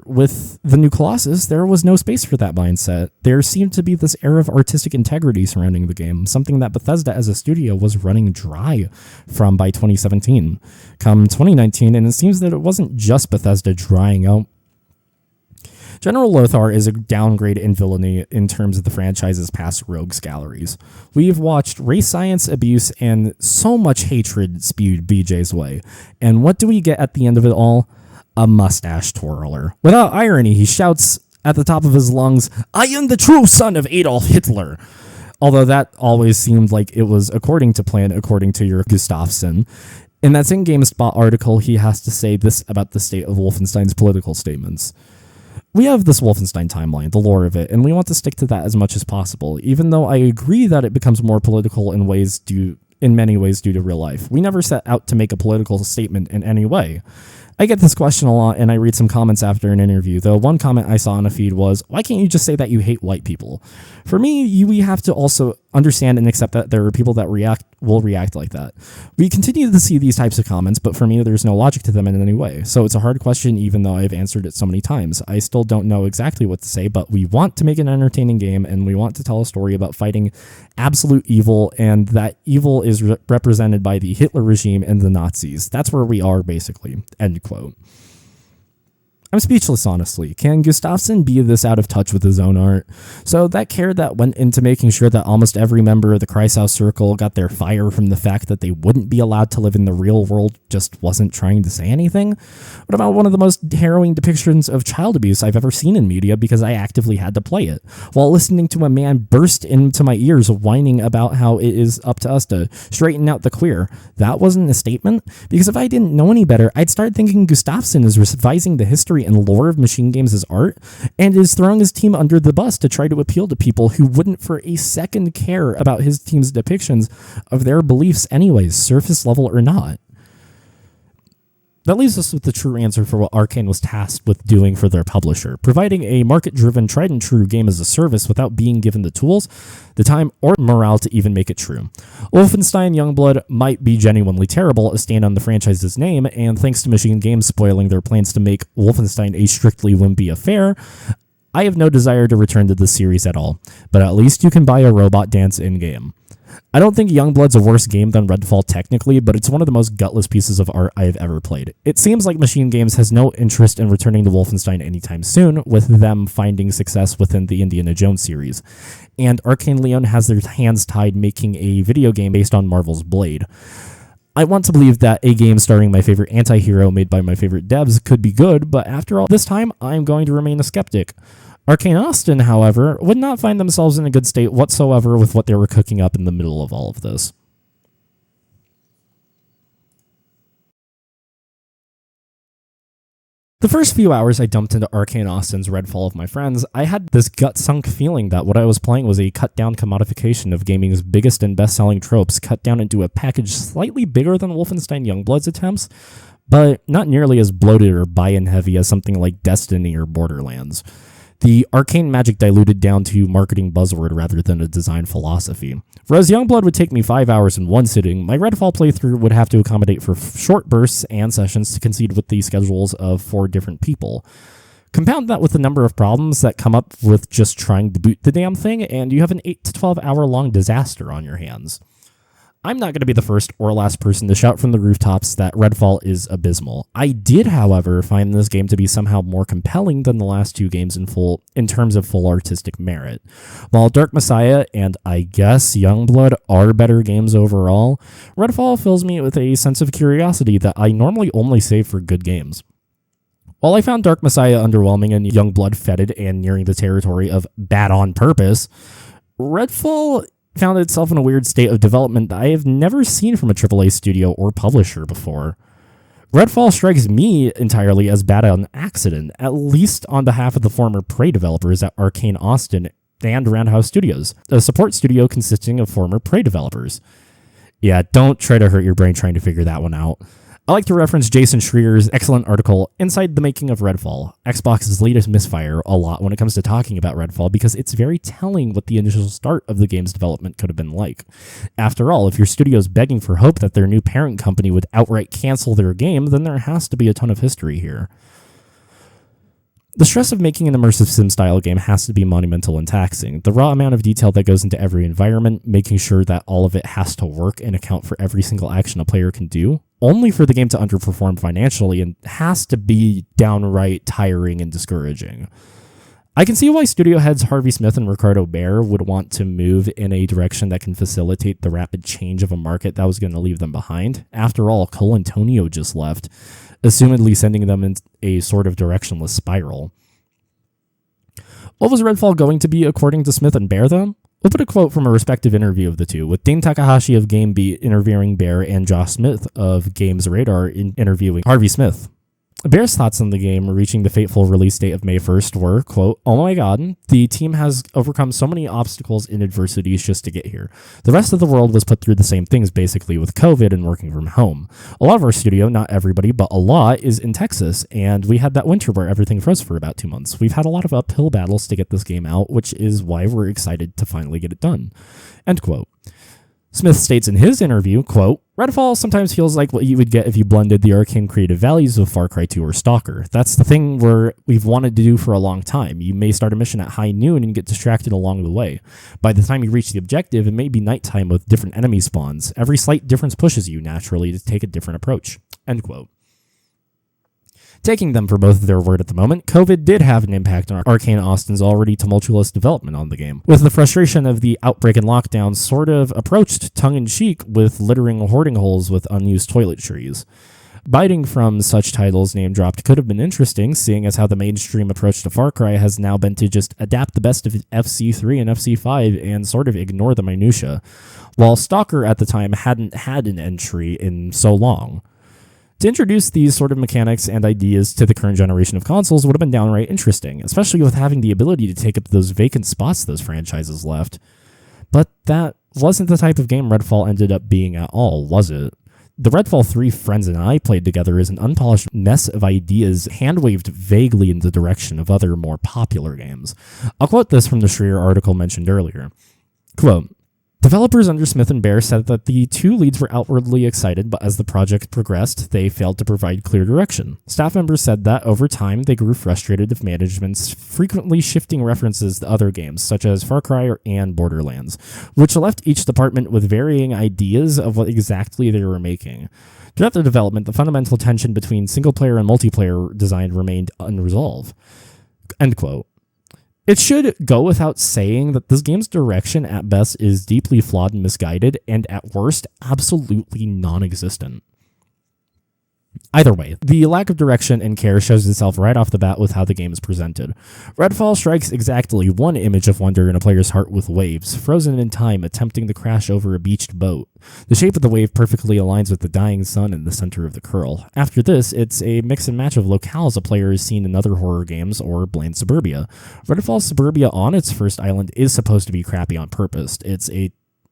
With the new Colossus, there was no space for that mindset. There seemed to be this air of artistic integrity surrounding the game, something that Bethesda as a studio was running dry from by 2017. Come 2019, and it seems that it wasn't just Bethesda drying out. General Lothar is a downgrade in villainy in terms of the franchise's past rogues galleries. We've watched race science, abuse, and so much hatred spewed BJ's way. And what do we get at the end of it all? a mustache twirler. Without irony, he shouts at the top of his lungs, "I am the true son of Adolf Hitler." Although that always seemed like it was according to plan, according to your Gustafsson. In that same GameSpot article, he has to say this about the state of Wolfenstein's political statements. We have this Wolfenstein timeline, the lore of it, and we want to stick to that as much as possible, even though I agree that it becomes more political in many ways due to real life. We never set out to make a political statement in any way. I get this question a lot, and I read some comments after an interview, though one comment I saw in a feed was, why can't you just say that you hate white people? For me, we have to also understand and accept that there are people that will react like that. We continue to see these types of comments, but for me, there's no logic to them in any way. So it's a hard question, even though I've answered it so many times. I still don't know exactly what to say, but we want to make an entertaining game, and we want to tell a story about fighting absolute evil, and that evil is represented by the Hitler regime and the Nazis. That's where we are, basically. End quote. I'm speechless, honestly. Can Gustafsson be this out of touch with his own art? So that care that went into making sure that almost every member of the Kreisau Circle got their fire from the fact that they wouldn't be allowed to live in the real world just wasn't trying to say anything? What about one of the most harrowing depictions of child abuse I've ever seen in media because I actively had to play it, while listening to a man burst into my ears whining about how it is up to us to straighten out the queer? That wasn't a statement? Because if I didn't know any better, I'd start thinking Gustafsson is revising the history and lore of machine games as art, and is throwing his team under the bus to try to appeal to people who wouldn't for a second care about his team's depictions of their beliefs anyways, surface level or not. That leaves us with the true answer for what Arkane was tasked with doing for their publisher, providing a market-driven, tried-and-true game as a service without being given the tools, the time, or morale to even make it true. Wolfenstein Youngblood might be genuinely terrible, a stand on the franchise's name, and thanks to Machine Games spoiling their plans to make Wolfenstein a strictly wimpy affair, I have no desire to return to this series at all, but at least you can buy a robot dance in-game. I don't think Youngblood's a worse game than Redfall technically, but it's one of the most gutless pieces of art I've ever played. It seems like Machine Games has no interest in returning to Wolfenstein anytime soon, with them finding success within the Indiana Jones series. And Arkane Lyon has their hands tied making a video game based on Marvel's Blade. I want to believe that a game starring my favorite anti-hero made by my favorite devs could be good, but after all this time, I'm going to remain a skeptic. Arkane Austin, however, would not find themselves in a good state whatsoever with what they were cooking up in the middle of all of this. The first few hours I dumped into Arkane Austin's Redfall of my friends, I had this gut-sunk feeling that what I was playing was a cut-down commodification of gaming's biggest and best-selling tropes, cut down into a package slightly bigger than Wolfenstein Youngblood's attempts, but not nearly as bloated or buy-in heavy as something like Destiny or Borderlands. The arcane magic diluted down to marketing buzzword rather than a design philosophy. Whereas Youngblood would take me 5 hours in one sitting, my Redfall playthrough would have to accommodate for short bursts and sessions to concede with the schedules of 4 different people. Compound that with the number of problems that come up with just trying to boot the damn thing, and you have an 8 to 12 hour long disaster on your hands. I'm not going to be the first or last person to shout from the rooftops that Redfall is abysmal. I did, however, find this game to be somehow more compelling than the last 2 games in terms of full artistic merit. While Dark Messiah and I guess Youngblood are better games overall, Redfall fills me with a sense of curiosity that I normally only save for good games. While I found Dark Messiah underwhelming and Youngblood fetid and nearing the territory of bad on purpose, Redfall found itself in a weird state of development that I have never seen from a AAA studio or publisher before. Redfall strikes me entirely as bad on accident, at least on behalf of the former Prey developers at Arkane Austin and Roundhouse Studios, a support studio consisting of former Prey developers. Yeah, don't try to hurt your brain trying to figure that one out. I like to reference Jason Schreier's excellent article, Inside the Making of Redfall, Xbox's latest misfire, a lot when it comes to talking about Redfall because it's very telling what the initial start of the game's development could have been like. After all, if your studio's begging for hope that their new parent company would outright cancel their game, then there has to be a ton of history here. The stress of making an immersive sim-style game has to be monumental and taxing. The raw amount of detail that goes into every environment, making sure that all of it has to work and account for every single action a player can do, only for the game to underperform financially, and has to be downright tiring and discouraging. I can see why studio heads Harvey Smith and Ricardo Bear would want to move in a direction that can facilitate the rapid change of a market that was going to leave them behind. After all, Cole Antonio just left, assumedly sending them in a sort of directionless spiral. What was Redfall going to be according to Smith and Bear, though? We'll put a quote from a respective interview of the two, with Dane Takahashi of GameBeat interviewing Bear and Josh Smith of Games Radar interviewing Harvey Smith. Bear's thoughts on the game reaching the fateful release date of May 1st were, quote, "Oh my god, the team has overcome so many obstacles and adversities just to get here. The rest of the world was put through the same things basically with COVID and working from home. A lot of our studio, not everybody, but a lot, is in Texas, and we had that winter where everything froze for about 2 months. We've had a lot of uphill battles to get this game out, which is why we're excited to finally get it done." End quote. Smith states in his interview, quote, "Redfall sometimes feels like what you would get if you blended the Arkane creative values of Far Cry 2 or Stalker. That's the thing where we've wanted to do for a long time. You may start a mission at high noon and get distracted along the way. By the time you reach the objective, it may be nighttime with different enemy spawns. Every slight difference pushes you, naturally, to take a different approach." End quote. Taking them for both of their word at the moment, COVID did have an impact on Arkane Austin's already tumultuous development on the game, with the frustration of the outbreak and lockdown sort of approached tongue-in-cheek with littering hoarding holes with unused toiletries. Biting from such titles name-dropped could have been interesting, seeing as how the mainstream approach to Far Cry has now been to just adapt the best of FC3 and FC5 and sort of ignore the minutia, while Stalker at the time hadn't had an entry in so long. To introduce these sort of mechanics and ideas to the current generation of consoles would have been downright interesting, especially with having the ability to take up those vacant spots those franchises left. But that wasn't the type of game Redfall ended up being at all, was it? The Redfall 3 friends and I played together is an unpolished mess of ideas hand-waved vaguely in the direction of other more popular games. I'll quote this from the Schreier article mentioned earlier. Quote, "Developers under Smith and Bear said that the two leads were outwardly excited, but as the project progressed, they failed to provide clear direction. Staff members said that over time, they grew frustrated with management's frequently shifting references to other games, such as Far Cry and Borderlands, which left each department with varying ideas of what exactly they were making. Throughout the development, the fundamental tension between single-player and multiplayer design remained unresolved." End quote. It should go without saying that this game's direction at best is deeply flawed and misguided, and at worst, absolutely non-existent. Either way, the lack of direction and care shows itself right off the bat with how the game is presented. Redfall strikes exactly one image of wonder in a player's heart with waves, frozen in time, attempting to crash over a beached boat. The shape of the wave perfectly aligns with the dying sun in the center of the curl. After this, it's a mix and match of locales a player has seen in other horror games or bland suburbia. Redfall's suburbia on its first island is supposed to be crappy on purpose.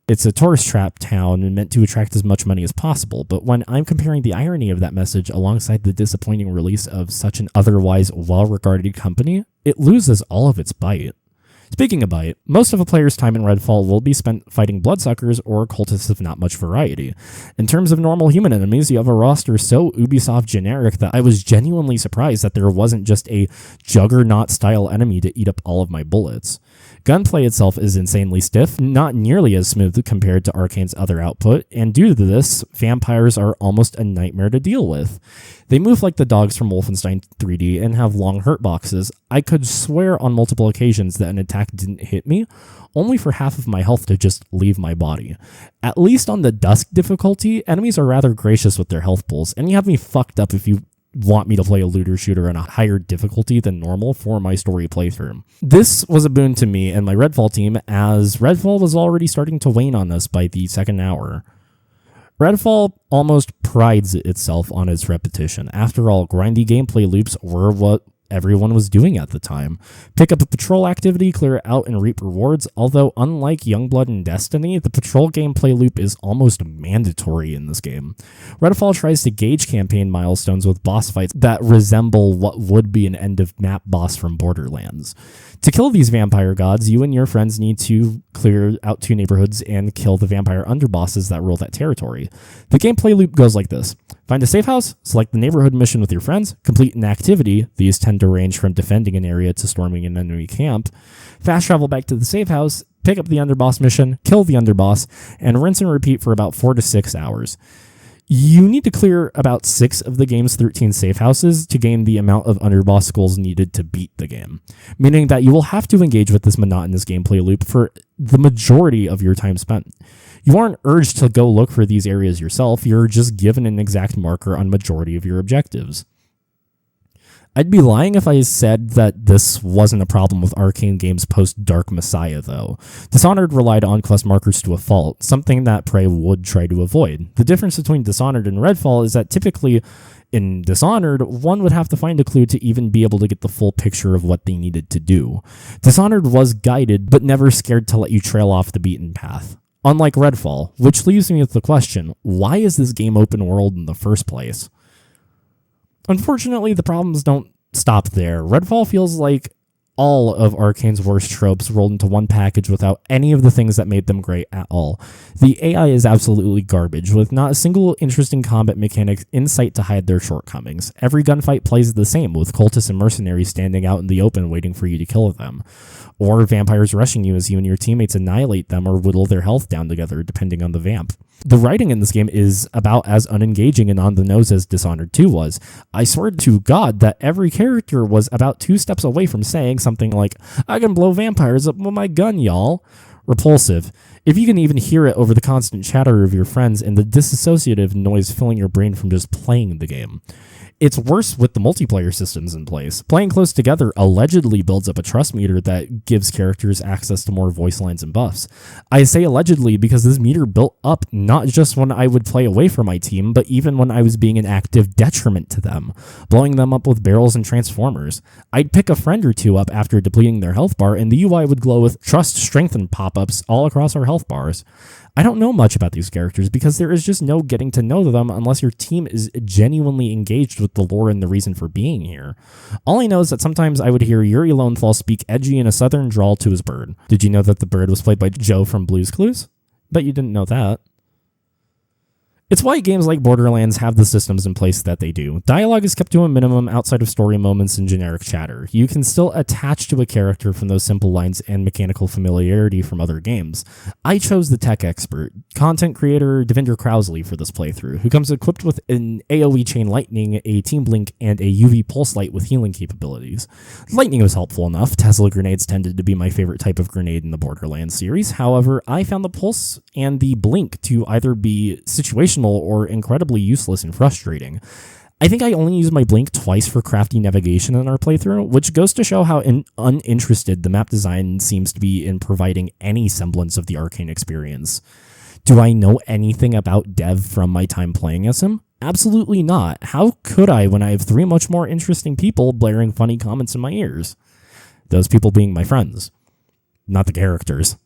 It's a tourist trap town meant to attract as much money as possible, but when I'm comparing the irony of that message alongside the disappointing release of such an otherwise well-regarded company, it loses all of its bite. Speaking of bite, most of a player's time in Redfall will be spent fighting bloodsuckers or cultists of not much variety. In terms of normal human enemies, you have a roster so Ubisoft generic that I was genuinely surprised that there wasn't just a juggernaut-style enemy to eat up all of my bullets. Gunplay itself is insanely stiff, not nearly as smooth compared to Arkane's other output, and due to this, vampires are almost a nightmare to deal with. They move like the dogs from Wolfenstein 3D and have long hurt boxes. I could swear on multiple occasions that an attack didn't hit me, only for half of my health to just leave my body. At least on the Dusk difficulty, enemies are rather gracious with their health pools, and you have me fucked up if you want me to play a looter shooter on a higher difficulty than normal for my story playthrough. This was a boon to me and my Redfall team, as Redfall was already starting to wane on us by the second hour. Redfall almost prides itself on its repetition. After all, grindy gameplay loops were what everyone was doing at the time. Pick up a patrol activity, clear it out, and reap rewards, although unlike Youngblood and Destiny, the patrol gameplay loop is almost mandatory in this game. Redfall tries to gauge campaign milestones with boss fights that resemble what would be an end-of-map boss from Borderlands. To kill these vampire gods, you and your friends need to clear out 2 neighborhoods and kill the vampire underbosses that rule that territory. The gameplay loop goes like this. Find a safe house, select the neighborhood mission with your friends, complete an activity, these tend to range from defending an area to storming an enemy camp, fast travel back to the safe house, pick up the underboss mission, kill the underboss, and rinse and repeat for about 4 to 6 hours. You need to clear about 6 of the game's 13 safe houses to gain the amount of underboss skulls needed to beat the game, meaning that you will have to engage with this monotonous gameplay loop for the majority of your time spent. You aren't urged to go look for these areas yourself, you're just given an exact marker on majority of your objectives. I'd be lying if I said that this wasn't a problem with Arkane Games' post-Dark Messiah, though. Dishonored relied on quest markers to a fault, something that Prey would try to avoid. The difference between Dishonored and Redfall is that typically, in Dishonored, one would have to find a clue to even be able to get the full picture of what they needed to do. Dishonored was guided, but never scared to let you trail off the beaten path. Unlike Redfall, which leaves me with the question, why is this game open world in the first place? Unfortunately, the problems don't stop there. Redfall feels like all of Arkane's worst tropes rolled into one package without any of the things that made them great at all. The AI is absolutely garbage, with not a single interesting combat mechanic in sight to hide their shortcomings. Every gunfight plays the same, with cultists and mercenaries standing out in the open waiting for you to kill them, or vampires rushing you as you and your teammates annihilate them or whittle their health down together, depending on the vamp. The writing in this game is about as unengaging and on the nose as Dishonored 2 was. I swear to God that every character was about 2 steps away from saying something like, "I can blow vampires up with my gun, y'all." Repulsive. If you can even hear it over the constant chatter of your friends and the disassociative noise filling your brain from just playing the game. It's worse with the multiplayer systems in place. Playing close together allegedly builds up a trust meter that gives characters access to more voice lines and buffs. I say allegedly because this meter built up not just when I would play away from my team, but even when I was being an active detriment to them, blowing them up with barrels and transformers. I'd pick a friend or two up after depleting their health bar, and the UI would glow with trust strengthened pop-ups all across our health bars. I don't know much about these characters because there is just no getting to know them unless your team is genuinely engaged with the lore and the reason for being here. All I know is that sometimes I would hear Yuri Lowenthal speak edgy in a southern drawl to his bird. Did you know that the bird was played by Joe from Blue's Clues? Bet you didn't know that. It's why games like Borderlands have the systems in place that they do. Dialogue is kept to a minimum outside of story moments and generic chatter. You can still attach to a character from those simple lines and mechanical familiarity from other games. I chose the tech expert, content creator Devinder Krausley for this playthrough, who comes equipped with an AoE chain lightning, a team blink, and a UV pulse light with healing capabilities. Lightning was helpful enough. Tesla grenades tended to be my favorite type of grenade in the Borderlands series. However, I found the pulse and the blink to either be situational or incredibly useless and frustrating. I think I only used my blink twice for crafty navigation in our playthrough, which goes to show how uninterested the map design seems to be in providing any semblance of the Arkane experience. Do I know anything about Dev from my time playing as him? Absolutely not. How could I when I have 3 much more interesting people blaring funny comments in my ears? Those people being my friends, not the characters.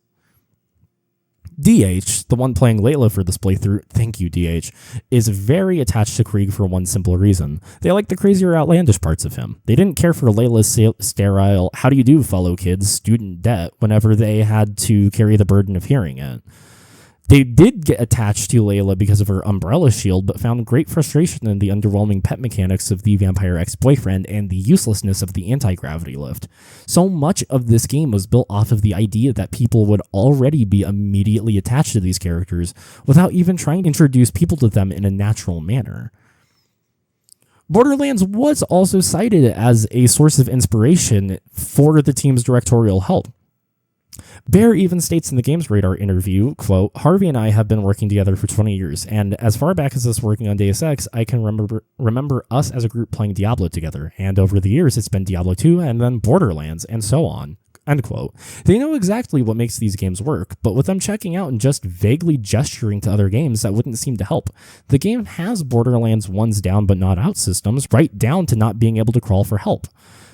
DH, the one playing Layla for this playthrough, thank you DH, is very attached to Krieg for one simple reason. They like the crazier outlandish parts of him. They didn't care for Layla's sterile, "how do you do fellow kids," student debt whenever they had to carry the burden of hearing it. They did get attached to Layla because of her umbrella shield, but found great frustration in the underwhelming pet mechanics of the vampire ex-boyfriend and the uselessness of the anti-gravity lift. So much of this game was built off of the idea that people would already be immediately attached to these characters without even trying to introduce people to them in a natural manner. Borderlands was also cited as a source of inspiration for the team's directorial help. Bear even states in the Games Radar interview, quote, "Harvey and I have been working together for 20 years, and as far back as us working on Deus Ex, I can remember us as a group playing Diablo together, and over the years it's been Diablo 2 and then Borderlands, and so on." End quote. They know exactly what makes these games work, but with them checking out and just vaguely gesturing to other games, that wouldn't seem to help. The game has Borderlands ones down but not out systems, right down to not being able to crawl for help.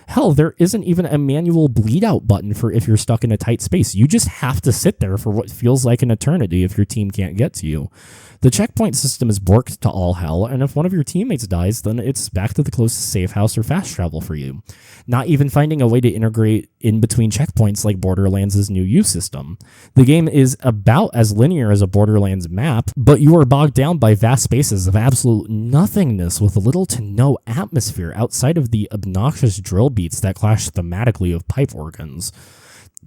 Hell, there isn't even a manual bleed out button for if you're stuck in a tight space. You just have to sit there for what feels like an eternity if your team can't get to you. The checkpoint system is borked to all hell, and if one of your teammates dies, then it's back to the closest safe house or fast travel for you. Not even finding a way to integrate in between checkpoints like Borderlands' new U system. The game is about as linear as a Borderlands map, but you are bogged down by vast spaces of absolute nothingness with little to no atmosphere outside of the obnoxious drill beats that clash thematically with pipe organs.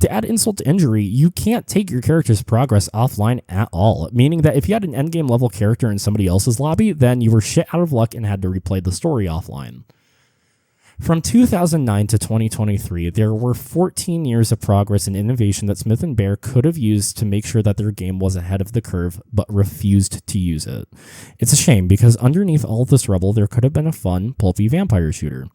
To add insult to injury, you can't take your character's progress offline at all, meaning that if you had an endgame level character in somebody else's lobby, then you were shit out of luck and had to replay the story offline. From 2009 to 2023, there were 14 years of progress and innovation that Smith & Bear could have used to make sure that their game was ahead of the curve, but refused to use it. It's a shame, because underneath all of this rubble, there could have been a fun, pulpy vampire shooter.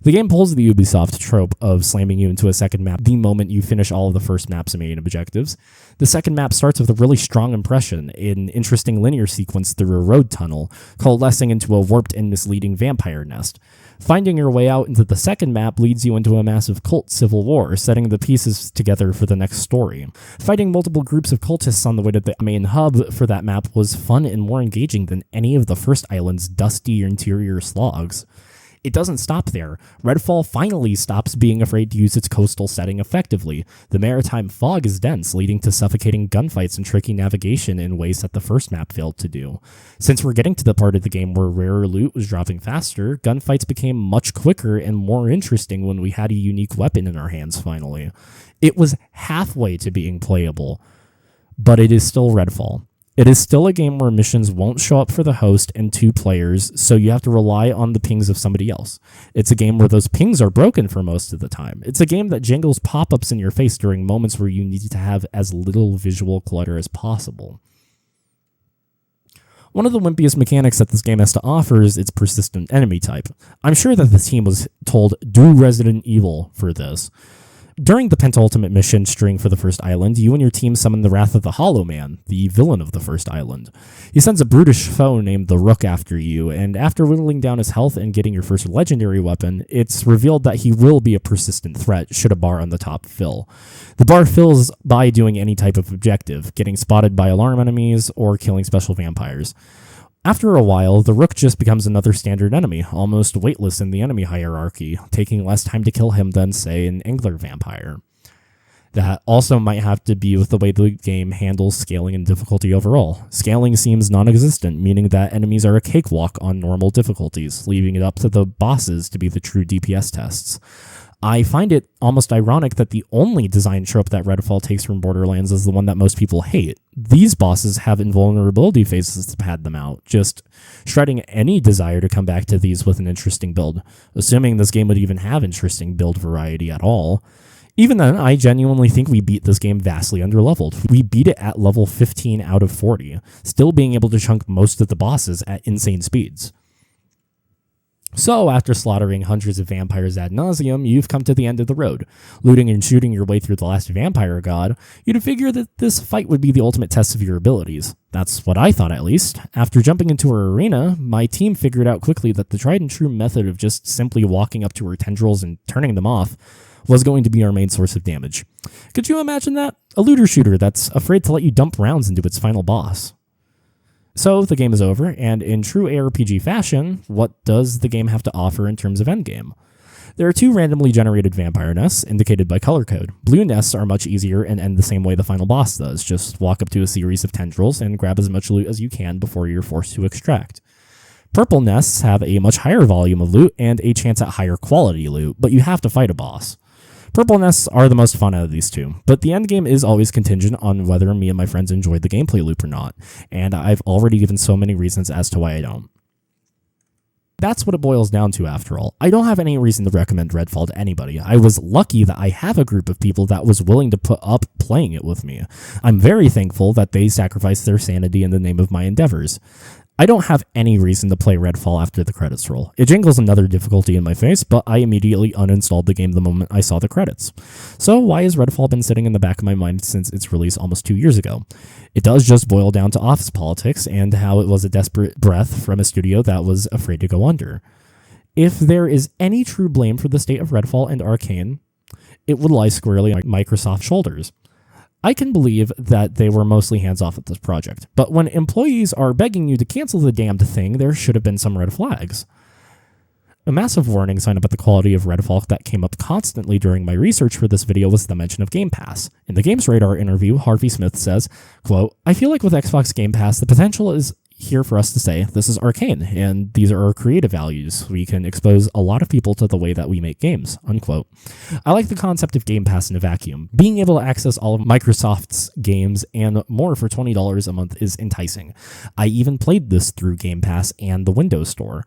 The game pulls the Ubisoft trope of slamming you into a second map the moment you finish all of the first map's main objectives. The second map starts with a really strong impression, an interesting linear sequence through a road tunnel, coalescing into a warped and misleading vampire nest. Finding your way out into the second map leads you into a massive cult civil war, setting the pieces together for the next story. Fighting multiple groups of cultists on the way to the main hub for that map was fun and more engaging than any of the first island's dusty interior slogs. It doesn't stop there. Redfall finally stops being afraid to use its coastal setting effectively. The maritime fog is dense, leading to suffocating gunfights and tricky navigation in ways that the first map failed to do. Since we're getting to the part of the game where rarer loot was dropping faster, gunfights became much quicker and more interesting when we had a unique weapon in our hands finally. It was halfway to being playable, but it is still Redfall. It is still a game where missions won't show up for the host and 2 players, so you have to rely on the pings of somebody else. It's a game where those pings are broken for most of the time. It's a game that jingles pop-ups in your face during moments where you need to have as little visual clutter as possible. One of the wimpiest mechanics that this game has to offer is its persistent enemy type. I'm sure that the team was told, do Resident Evil for this. During the penultimate mission string for the first island, you and your team summon the Wrath of the Hollow Man, the villain of the first island. He sends a brutish foe named the Rook after you, and after whittling down his health and getting your first legendary weapon, it's revealed that he will be a persistent threat should a bar on the top fill. The bar fills by doing any type of objective, getting spotted by alarm enemies, or killing special vampires. After a while, the Rook just becomes another standard enemy, almost weightless in the enemy hierarchy, taking less time to kill him than, say, an Angler vampire. That also might have to be with the way the game handles scaling and difficulty overall. Scaling seems non-existent, meaning that enemies are a cakewalk on normal difficulties, leaving it up to the bosses to be the true DPS tests. I find it almost ironic that the only design trope that Redfall takes from Borderlands is the one that most people hate. These bosses have invulnerability phases to pad them out, just shredding any desire to come back to these with an interesting build, assuming this game would even have interesting build variety at all. Even then, I genuinely think we beat this game vastly underleveled. We beat it at level 15 out of 40, still being able to chunk most of the bosses at insane speeds. So, after slaughtering hundreds of vampires ad nauseum, you've come to the end of the road. Looting and shooting your way through the last vampire god, you'd figure that this fight would be the ultimate test of your abilities. That's what I thought, at least. After jumping into her arena, my team figured out quickly that the tried and true method of just simply walking up to her tendrils and turning them off was going to be our main source of damage. Could you imagine that? A looter shooter that's afraid to let you dump rounds into its final boss. So the game is over, and in true ARPG fashion, what does the game have to offer in terms of endgame? There are 2 randomly generated vampire nests, indicated by color code. Blue nests are much easier and end the same way the final boss does. Just walk up to a series of tendrils and grab as much loot as you can before you're forced to extract. Purple nests have a much higher volume of loot and a chance at higher quality loot, but you have to fight a boss. Purple nests are the most fun out of these 2, but the endgame is always contingent on whether me and my friends enjoyed the gameplay loop or not, and I've already given so many reasons as to why I don't. That's what it boils down to after all. I don't have any reason to recommend Redfall to anybody. I was lucky that I have a group of people that was willing to put up playing it with me. I'm very thankful that they sacrificed their sanity in the name of my endeavors. I don't have any reason to play Redfall after the credits roll. It jingles another difficulty in my face, but I immediately uninstalled the game the moment I saw the credits. So why has Redfall been sitting in the back of my mind since its release almost 2 years ago? It does just boil down to office politics and how it was a desperate breath from a studio that was afraid to go under. If there is any true blame for the state of Redfall and Arkane, it would lie squarely on Microsoft's shoulders. I can believe that they were mostly hands-off at this project, but when employees are begging you to cancel the damned thing, there should have been some red flags. A massive warning sign about the quality of Redfall that came up constantly during my research for this video was the mention of Game Pass. In the Games Radar interview, Harvey Smith says, quote, "I feel like with Xbox Game Pass, the potential is here for us to say, this is Arkane, and these are our creative values. We can expose a lot of people to the way that we make games, unquote. I like the concept of Game Pass in a vacuum. Being able to access all of Microsoft's games and more for $20 a month is enticing. I even played this through Game Pass and the Windows Store.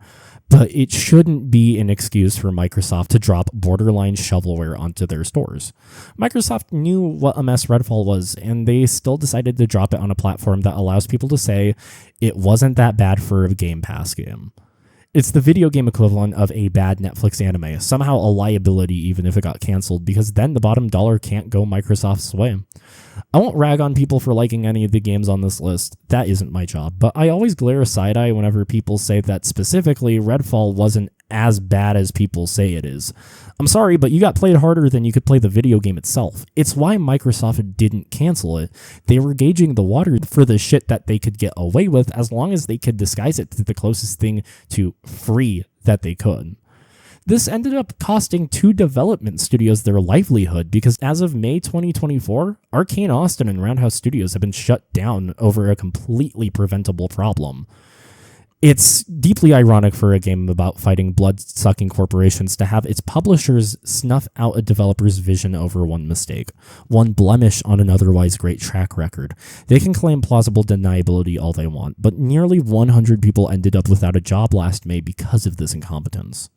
But it shouldn't be an excuse for Microsoft to drop borderline shovelware onto their stores. Microsoft knew what a mess Redfall was, and they still decided to drop it on a platform that allows people to say it wasn't that bad for a Game Pass game. It's the video game equivalent of a bad Netflix anime, somehow a liability even if it got canceled, because then the bottom dollar can't go Microsoft's way. I won't rag on people for liking any of the games on this list, that isn't my job, but I always glare a side eye whenever people say that specifically Redfall wasn't as bad as people say it is. I'm sorry, but you got played harder than you could play the video game itself. It's why Microsoft didn't cancel it. They were gauging the water for the shit that they could get away with as long as they could disguise it to the closest thing to free that they could. This ended up costing 2 development studios their livelihood because as of May 2024, Arkane Austin and Roundhouse Studios have been shut down over a completely preventable problem. It's deeply ironic for a game about fighting blood-sucking corporations to have its publishers snuff out a developer's vision over one mistake, one blemish on an otherwise great track record. They can claim plausible deniability all they want, but nearly 100 people ended up without a job last May because of this incompetence.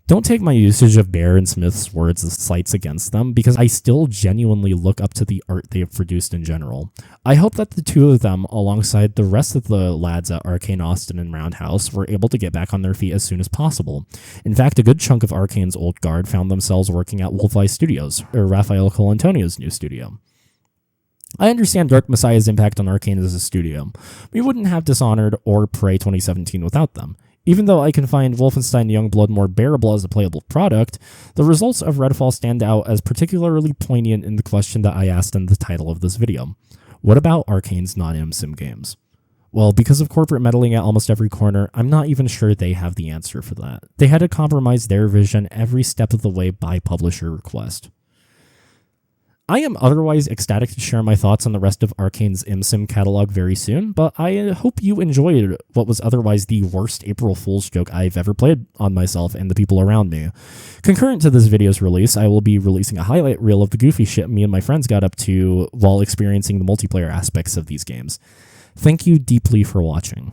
Don't take my usage of Bear and Smith's words as slights against them, because I still genuinely look up to the art they have produced in general. I hope that the two of them, alongside the rest of the lads at Arkane Austin and Roundhouse, were able to get back on their feet as soon as possible. In fact, a good chunk of Arkane's old guard found themselves working at Wolfenstein Studios, or Rafael Colantonio's new studio. I understand Dark Messiah's impact on Arkane as a studio. We wouldn't have Dishonored or Prey 2017 without them. Even though I can find Wolfenstein Youngblood more bearable as a playable product, the results of Redfall stand out as particularly poignant in the question that I asked in the title of this video. What about Arkane's non-Immersive games? Well, because of corporate meddling at almost every corner, I'm not even sure they have the answer for that. They had to compromise their vision every step of the way by publisher request. I am otherwise ecstatic to share my thoughts on the rest of Arkane's ImSim catalog very soon, but I hope you enjoyed what was otherwise the worst April Fool's joke I've ever played on myself and the people around me. Concurrent to this video's release, I will be releasing a highlight reel of the goofy shit me and my friends got up to while experiencing the multiplayer aspects of these games. Thank you deeply for watching.